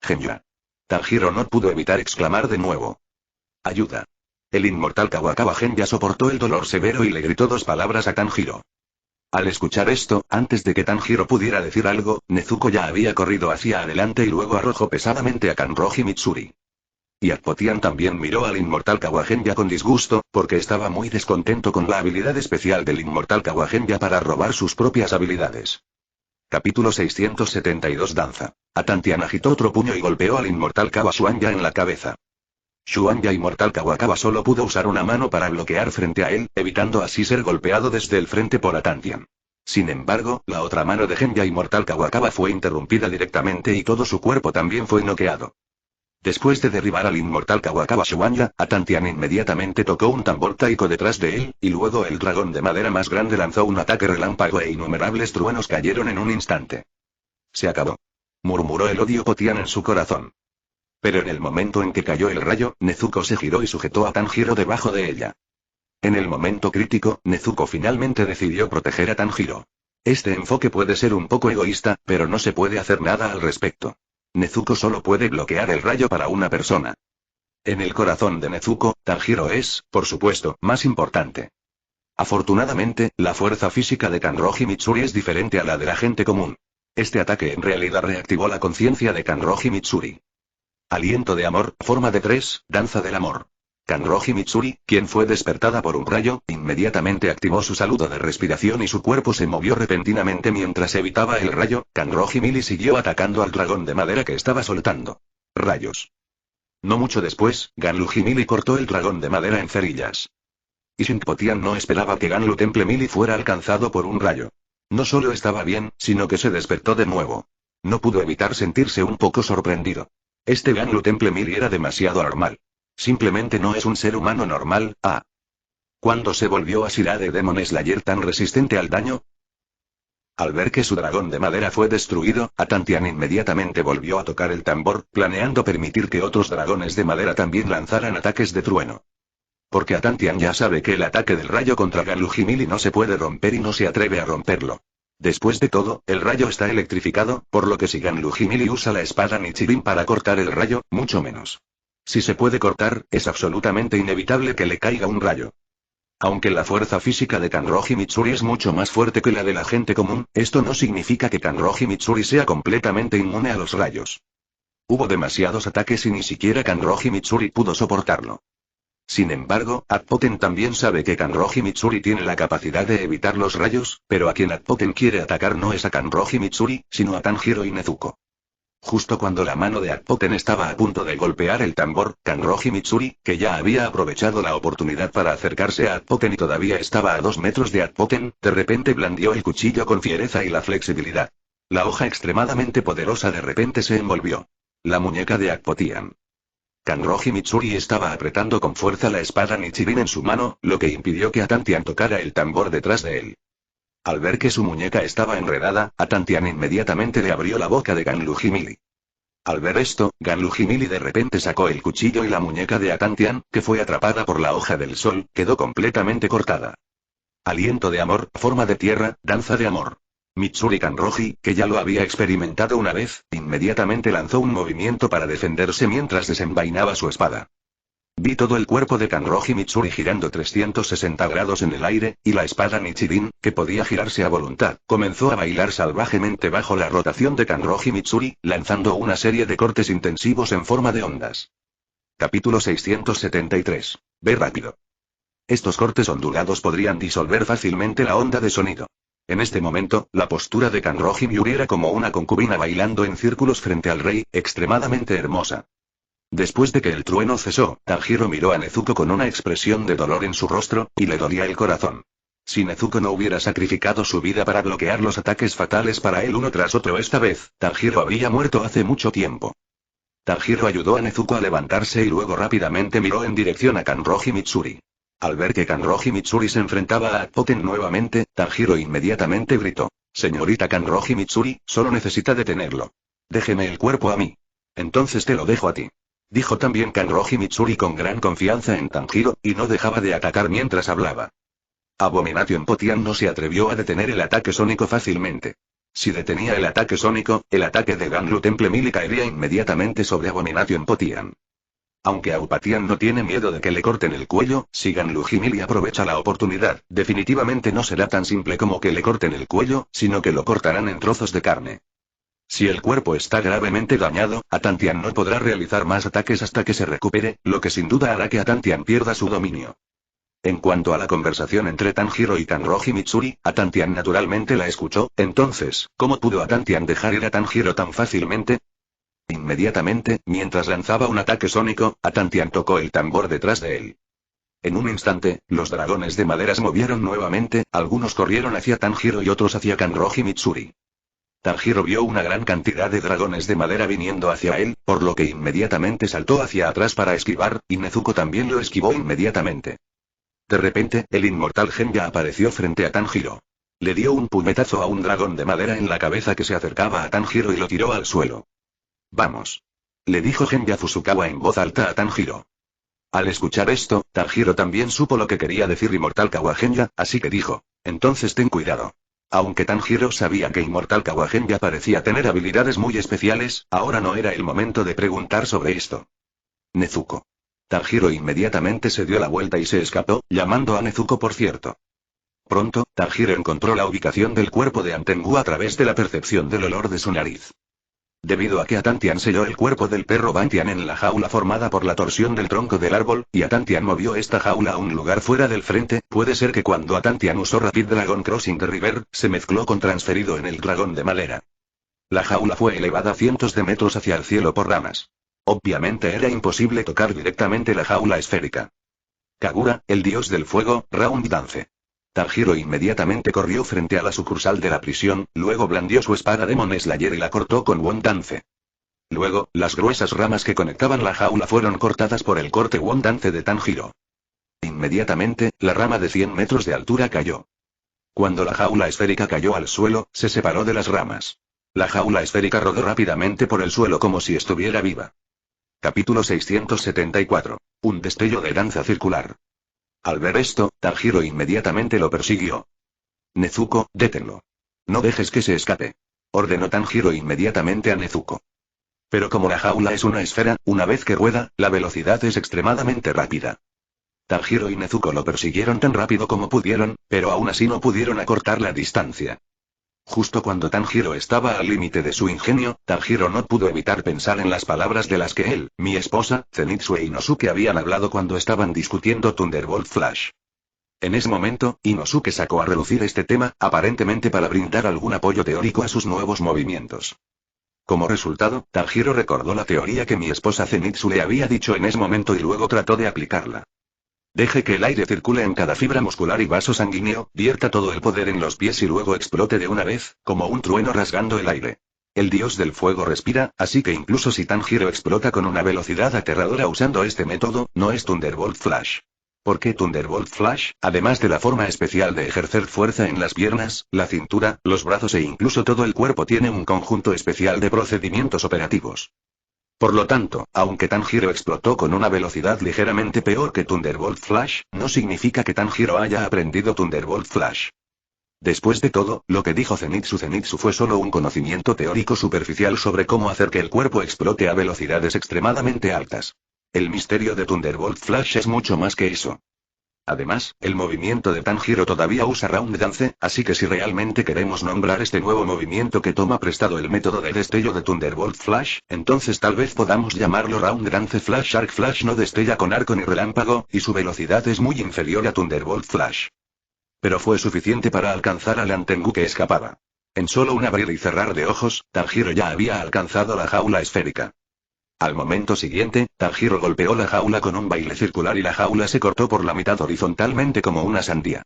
Genya. Tanjiro no pudo evitar exclamar de nuevo. Ayuda. El inmortal Kawahenya soportó el dolor severo y le gritó dos palabras a Tanjiro. Al escuchar esto, antes de que Tanjiro pudiera decir algo, Nezuko ya había corrido hacia adelante y luego arrojó pesadamente a Kanroji Mitsuri. Y Akpotian también miró al inmortal Kawahenya con disgusto, porque estaba muy descontento con la habilidad especial del inmortal Kawahenya para robar sus propias habilidades. Capítulo 672 Danza. Atantian agitó otro puño y golpeó al inmortal Kawasuanya en la cabeza. Suanya Inmortal Kawakawa solo pudo usar una mano para bloquear frente a él, evitando así ser golpeado desde el frente por Atantian. Sin embargo, la otra mano de Genya Inmortal Kawakawa fue interrumpida directamente y todo su cuerpo también fue noqueado. Después de derribar al inmortal Kawakawa Suanya, Atantian inmediatamente tocó un tambor taiko detrás de él, y luego el dragón de madera más grande lanzó un ataque relámpago e innumerables truenos cayeron en un instante. Se acabó. murmuró el odio Potian en su corazón. Pero en el momento en que cayó el rayo, Nezuko se giró y sujetó a Tanjiro debajo de ella. En el momento crítico, Nezuko finalmente decidió proteger a Tanjiro. Este enfoque puede ser un poco egoísta, pero no se puede hacer nada al respecto. Nezuko solo puede bloquear el rayo para una persona. En el corazón de Nezuko, Tanjiro es, por supuesto, más importante. Afortunadamente, la fuerza física de Kanroji Mitsuri es diferente a la de la gente común. Este ataque en realidad reactivó la conciencia de Kanroji Mitsuri. Aliento de amor, forma de 3, danza del amor. Kanroji Mitsuri, quien fue despertada por un rayo, inmediatamente activó su saludo de respiración y su cuerpo se movió repentinamente mientras evitaba el rayo. Kanroji Mili siguió atacando al dragón de madera que estaba soltando rayos. No mucho después, Ganluji Mili cortó el dragón de madera en cerillas. Y Shinpotian no esperaba que Ganlu Temple Mili fuera alcanzado por un rayo. No solo estaba bien, sino que se despertó de nuevo. No pudo evitar sentirse un poco sorprendido. Este Ganlu Temple Mili era demasiado normal. Simplemente no es un ser humano normal. ¿Cuándo se volvió a Shira de Demon Slayer tan resistente al daño? Al ver que su dragón de madera fue destruido, Atantian inmediatamente volvió a tocar el tambor, planeando permitir que otros dragones de madera también lanzaran ataques de trueno. Porque Atantian ya sabe que el ataque del rayo contra Ganluji Mili no se puede romper y no se atreve a romperlo. Después de todo, el rayo está electrificado, por lo que si Ganluji Mili usa la espada Nichirin para cortar el rayo, mucho menos. Si se puede cortar, es absolutamente inevitable que le caiga un rayo. Aunque la fuerza física de Kanroji Mitsuri es mucho más fuerte que la de la gente común, esto no significa que Kanroji Mitsuri sea completamente inmune a los rayos. Hubo demasiados ataques y ni siquiera Kanroji Mitsuri pudo soportarlo. Sin embargo, Atpoten también sabe que Kanroji Mitsuri tiene la capacidad de evitar los rayos, pero a quien Atpoten quiere atacar no es a Kanroji Mitsuri, sino a Tanjiro y Nezuko. Justo cuando la mano de Atpoten estaba a punto de golpear el tambor, Kanroji Mitsuri, que ya había aprovechado la oportunidad para acercarse a Atpoten y todavía estaba a 2 metros de Atpoten, de repente blandió el cuchillo con fiereza y la flexibilidad. La hoja extremadamente poderosa de repente se envolvió. La muñeca de Atpotian. Kanroji Mitsuri estaba apretando con fuerza la espada Nichirin en su mano, lo que impidió que Atantian tocara el tambor detrás de él. Al ver que su muñeca estaba enredada, Atantian inmediatamente le abrió la boca de Ganluji Mili. Al ver esto, Ganluji Mili de repente sacó el cuchillo y la muñeca de Atantian, que fue atrapada por la hoja del sol, quedó completamente cortada. Aliento de amor, forma de tierra, danza de amor. Mitsuri Kanroji, que ya lo había experimentado una vez, inmediatamente lanzó un movimiento para defenderse mientras desenvainaba su espada. Vi todo el cuerpo de Kanroji Mitsuri girando 360 grados en el aire, y la espada Nichirin, que podía girarse a voluntad, comenzó a bailar salvajemente bajo la rotación de Kanroji Mitsuri, lanzando una serie de cortes intensivos en forma de ondas. Capítulo 673. Ve rápido. Estos cortes ondulados podrían disolver fácilmente la onda de sonido. En este momento, la postura de Kanroji Mitsuri era como una concubina bailando en círculos frente al rey, extremadamente hermosa. Después de que el trueno cesó, Tanjiro miró a Nezuko con una expresión de dolor en su rostro, y le dolía el corazón. Si Nezuko no hubiera sacrificado su vida para bloquear los ataques fatales para él uno tras otro esta vez, Tanjiro habría muerto hace mucho tiempo. Tanjiro ayudó a Nezuko a levantarse y luego rápidamente miró en dirección a Kanroji Mitsuri. Al ver que Kanroji Mitsuri se enfrentaba a Atpoten nuevamente, Tanjiro inmediatamente gritó: «Señorita Kanroji Mitsuri, solo necesita detenerlo. Déjeme el cuerpo a mí. Entonces te lo dejo a ti», dijo también Kanroji Mitsuri con gran confianza en Tanjiro, y no dejaba de atacar mientras hablaba. Abomination Potian no se atrevió a detener el ataque sónico fácilmente. Si detenía el ataque sónico, el ataque de Ganlu Temple Mili caería inmediatamente sobre Abomination Potian. Aunque Aupatian no tiene miedo de que le corten el cuello, si Ganluji Mili aprovecha la oportunidad, definitivamente no será tan simple como que le corten el cuello, sino que lo cortarán en trozos de carne. Si el cuerpo está gravemente dañado, Atantian no podrá realizar más ataques hasta que se recupere, lo que sin duda hará que Atantian pierda su dominio. En cuanto a la conversación entre Tanjiro y Kanroji Mitsuri, Atantian naturalmente la escuchó. Entonces, ¿cómo pudo Atantian dejar ir a Tanjiro tan fácilmente? Inmediatamente, mientras lanzaba un ataque sónico, Atantian tocó el tambor detrás de él. En un instante, los dragones de madera se movieron nuevamente, algunos corrieron hacia Tanjiro y otros hacia Kanroji Mitsuri. Tanjiro vio una gran cantidad de dragones de madera viniendo hacia él, por lo que inmediatamente saltó hacia atrás para esquivar, y Nezuko también lo esquivó inmediatamente. De repente, el inmortal Genya apareció frente a Tanjiro. Le dio un puñetazo a un dragón de madera en la cabeza que se acercaba a Tanjiro y lo tiró al suelo. Vamos. Le dijo Genya Fusukawa en voz alta a Tanjiro. Al escuchar esto, Tanjiro también supo lo que quería decir Immortal Kawagenya, así que dijo, entonces ten cuidado. Aunque Tanjiro sabía que Immortal Kawagenya parecía tener habilidades muy especiales, ahora no era el momento de preguntar sobre esto. Nezuko. Tanjiro inmediatamente se dio la vuelta y se escapó, llamando a Nezuko por cierto. Pronto, Tanjiro encontró la ubicación del cuerpo de Antengu a través de la percepción del olor de su nariz. Debido a que Atantian selló el cuerpo del perro Bantian en la jaula formada por la torsión del tronco del árbol, y Atantian movió esta jaula a un lugar fuera del frente, puede ser que cuando Atantian usó Rapid Dragon Crossing the River, se mezcló con transferido en el dragón de madera. La jaula fue elevada cientos de metros hacia el cielo por ramas. Obviamente era imposible tocar directamente la jaula esférica. Kagura, el dios del fuego, Round Dance. Tanjiro inmediatamente corrió frente a la sucursal de la prisión, luego blandió su espada Demon Slayer y la cortó con Won Dance. Luego, las gruesas ramas que conectaban la jaula fueron cortadas por el corte Won Dance de Tanjiro. Inmediatamente, la rama de 100 metros de altura cayó. Cuando la jaula esférica cayó al suelo, se separó de las ramas. La jaula esférica rodó rápidamente por el suelo como si estuviera viva. Capítulo 674. Un destello de danza circular. Al ver esto, Tanjiro inmediatamente lo persiguió. Nezuko, détenlo. No dejes que se escape. Ordenó Tanjiro inmediatamente a Nezuko. Pero como la jaula es una esfera, una vez que rueda, la velocidad es extremadamente rápida. Tanjiro y Nezuko lo persiguieron tan rápido como pudieron, pero aún así no pudieron acortar la distancia. Justo cuando Tanjiro estaba al límite de su ingenio, Tanjiro no pudo evitar pensar en las palabras de las que él, mi esposa, Zenitsu e Inosuke habían hablado cuando estaban discutiendo Thunderbolt Flash. En ese momento, Inosuke sacó a relucir este tema, aparentemente para brindar algún apoyo teórico a sus nuevos movimientos. Como resultado, Tanjiro recordó la teoría que mi esposa Zenitsu le había dicho en ese momento y luego trató de aplicarla. Deje que el aire circule en cada fibra muscular y vaso sanguíneo, vierta todo el poder en los pies y luego explote de una vez, como un trueno rasgando el aire. El dios del fuego respira, así que incluso si Tanjiro explota con una velocidad aterradora usando este método, no es Thunderbolt Flash. ¿Por qué Thunderbolt Flash? Además de la forma especial de ejercer fuerza en las piernas, la cintura, los brazos e incluso todo el cuerpo tiene un conjunto especial de procedimientos operativos. Por lo tanto, aunque Tanjiro explotó con una velocidad ligeramente peor que Thunderbolt Flash, no significa que Tanjiro haya aprendido Thunderbolt Flash. Después de todo, lo que dijo Zenitsu fue solo un conocimiento teórico superficial sobre cómo hacer que el cuerpo explote a velocidades extremadamente altas. El misterio de Thunderbolt Flash es mucho más que eso. Además, el movimiento de Tanjiro todavía usa Round Dance, así que si realmente queremos nombrar este nuevo movimiento que toma prestado el método de destello de Thunderbolt Flash, entonces tal vez podamos llamarlo Round Dance Flash. Arc Flash no destella con arco ni relámpago, y su velocidad es muy inferior a Thunderbolt Flash. Pero fue suficiente para alcanzar al Antengu que escapaba. En solo un abrir y cerrar de ojos, Tanjiro ya había alcanzado la jaula esférica. Al momento siguiente, Tanjiro golpeó la jaula con un baile circular y la jaula se cortó por la mitad horizontalmente como una sandía.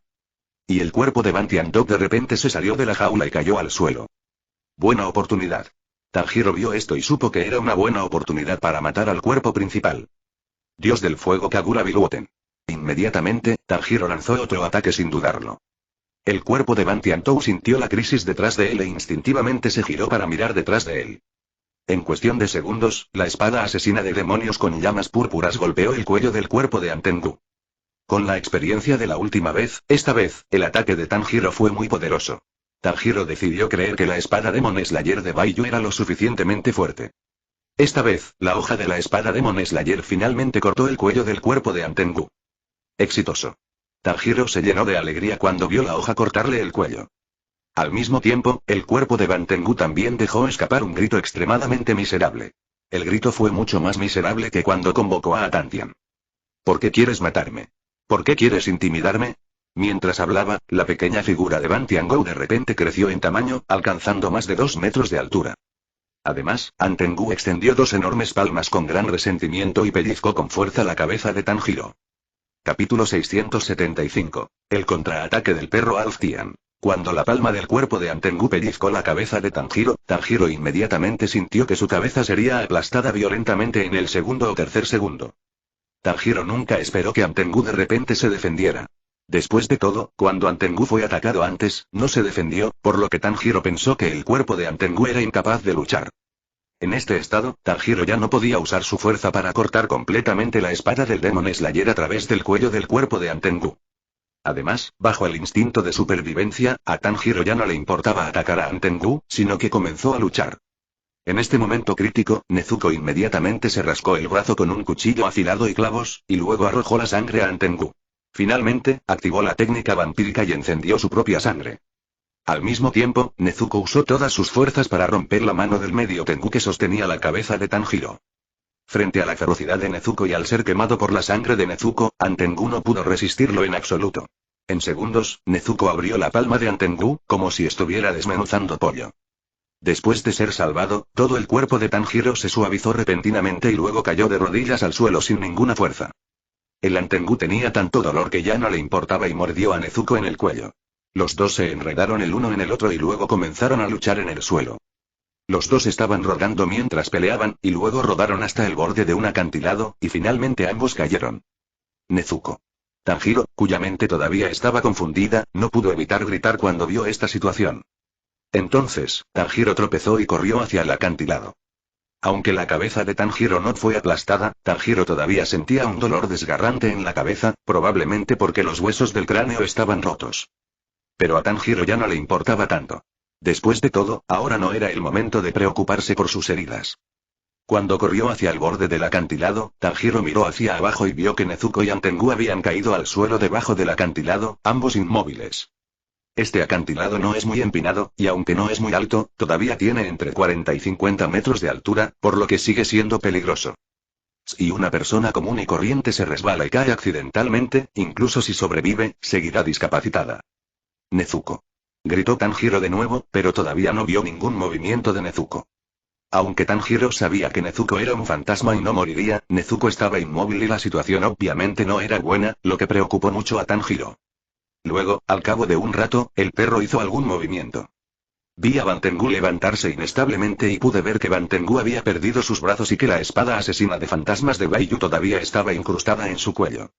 Y el cuerpo de Bantian Dog de repente se salió de la jaula y cayó al suelo. Buena oportunidad. Tanjiro vio esto y supo que era una buena oportunidad para matar al cuerpo principal. Dios del fuego Kagura Biluoten. Inmediatamente, Tanjiro lanzó otro ataque sin dudarlo. El cuerpo de Bantian Dog sintió la crisis detrás de él e instintivamente se giró para mirar detrás de él. En cuestión de segundos, la espada asesina de demonios con llamas púrpuras golpeó el cuello del cuerpo de Antengu. Con la experiencia de la última vez, esta vez, el ataque de Tanjiro fue muy poderoso. Tanjiro decidió creer que la espada Demon Slayer de Baiyu era lo suficientemente fuerte. Esta vez, la hoja de la espada Demon Slayer finalmente cortó el cuello del cuerpo de Antengu. Exitoso. Tanjiro se llenó de alegría cuando vio la hoja cortarle el cuello. Al mismo tiempo, el cuerpo de Bantengu también dejó escapar un grito extremadamente miserable. El grito fue mucho más miserable que cuando convocó a Atantian. ¿Por qué quieres matarme? ¿Por qué quieres intimidarme? Mientras hablaba, la pequeña figura de Bantian Go de repente creció en tamaño, alcanzando más de 2 metros de altura. Además, Antengu extendió 2 enormes palmas con gran resentimiento y pellizcó con fuerza la cabeza de Tanjiro. Capítulo 675. El contraataque del perro Alftian. Cuando la palma del cuerpo de Antengu pellizcó la cabeza de Tanjiro, Tanjiro inmediatamente sintió que su cabeza sería aplastada violentamente en el segundo o tercer segundo. Tanjiro nunca esperó que Antengu de repente se defendiera. Después de todo, cuando Antengu fue atacado antes, no se defendió, por lo que Tanjiro pensó que el cuerpo de Antengu era incapaz de luchar. En este estado, Tanjiro ya no podía usar su fuerza para cortar completamente la espada del Demon Slayer a través del cuello del cuerpo de Antengu. Además, bajo el instinto de supervivencia, a Tanjiro ya no le importaba atacar a Antengu, sino que comenzó a luchar. En este momento crítico, Nezuko inmediatamente se rascó el brazo con un cuchillo afilado y clavos, y luego arrojó la sangre a Antengu. Finalmente, activó la técnica vampírica y encendió su propia sangre. Al mismo tiempo, Nezuko usó todas sus fuerzas para romper la mano del medio Tengu que sostenía la cabeza de Tanjiro. Frente a la ferocidad de Nezuko y al ser quemado por la sangre de Nezuko, Antengu no pudo resistirlo en absoluto. En segundos, Nezuko abrió la palma de Antengu, como si estuviera desmenuzando pollo. Después de ser salvado, todo el cuerpo de Tanjiro se suavizó repentinamente y luego cayó de rodillas al suelo sin ninguna fuerza. El Antengu tenía tanto dolor que ya no le importaba y mordió a Nezuko en el cuello. Los dos se enredaron el uno en el otro y luego comenzaron a luchar en el suelo. Los dos estaban rodando mientras peleaban, y luego rodaron hasta el borde de un acantilado, y finalmente ambos cayeron. Nezuko. Tanjiro, cuya mente todavía estaba confundida, no pudo evitar gritar cuando vio esta situación. Entonces, Tanjiro tropezó y corrió hacia el acantilado. Aunque la cabeza de Tanjiro no fue aplastada, Tanjiro todavía sentía un dolor desgarrante en la cabeza, probablemente porque los huesos del cráneo estaban rotos. Pero a Tanjiro ya no le importaba tanto. Después de todo, ahora no era el momento de preocuparse por sus heridas. Cuando corrió hacia el borde del acantilado, Tanjiro miró hacia abajo y vio que Nezuko y Antengu habían caído al suelo debajo del acantilado, ambos inmóviles. Este acantilado no es muy empinado, y aunque no es muy alto, todavía tiene entre 40 y 50 metros de altura, por lo que sigue siendo peligroso. Si una persona común y corriente se resbala y cae accidentalmente, incluso si sobrevive, seguirá discapacitada. Nezuko. Gritó Tanjiro de nuevo, pero todavía no vio ningún movimiento de Nezuko. Aunque Tanjiro sabía que Nezuko era un fantasma y no moriría, Nezuko estaba inmóvil y la situación obviamente no era buena, lo que preocupó mucho a Tanjiro. Luego, al cabo de un rato, el perro hizo algún movimiento. Vi a Bantengu levantarse inestablemente y pude ver que Bantengu había perdido sus brazos y que la espada asesina de fantasmas de Baiyu todavía estaba incrustada en su cuello.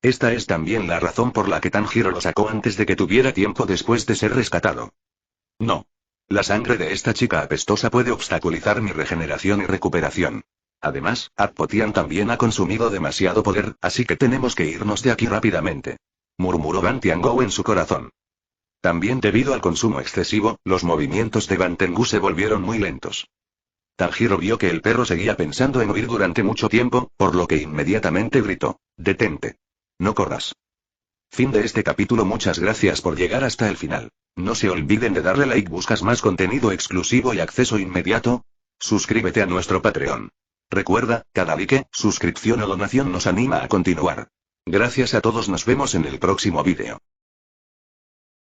Esta es también la razón por la que Tanjiro lo sacó antes de que tuviera tiempo después de ser rescatado. No. La sangre de esta chica apestosa puede obstaculizar mi regeneración y recuperación. Además, Atpotian también ha consumido demasiado poder, así que tenemos que irnos de aquí rápidamente. Murmuró Ban Tiangou en su corazón. También debido al consumo excesivo, los movimientos de Bantengu se volvieron muy lentos. Tanjiro vio que el perro seguía pensando en huir durante mucho tiempo, por lo que inmediatamente gritó: «¡Detente! No corras». Fin de este capítulo. Muchas gracias por llegar hasta el final. No se olviden de darle like. ¿Buscas más contenido exclusivo y acceso inmediato? Suscríbete a nuestro Patreon. Recuerda, cada like, suscripción o donación nos anima a continuar. Gracias a todos, nos vemos en el próximo vídeo.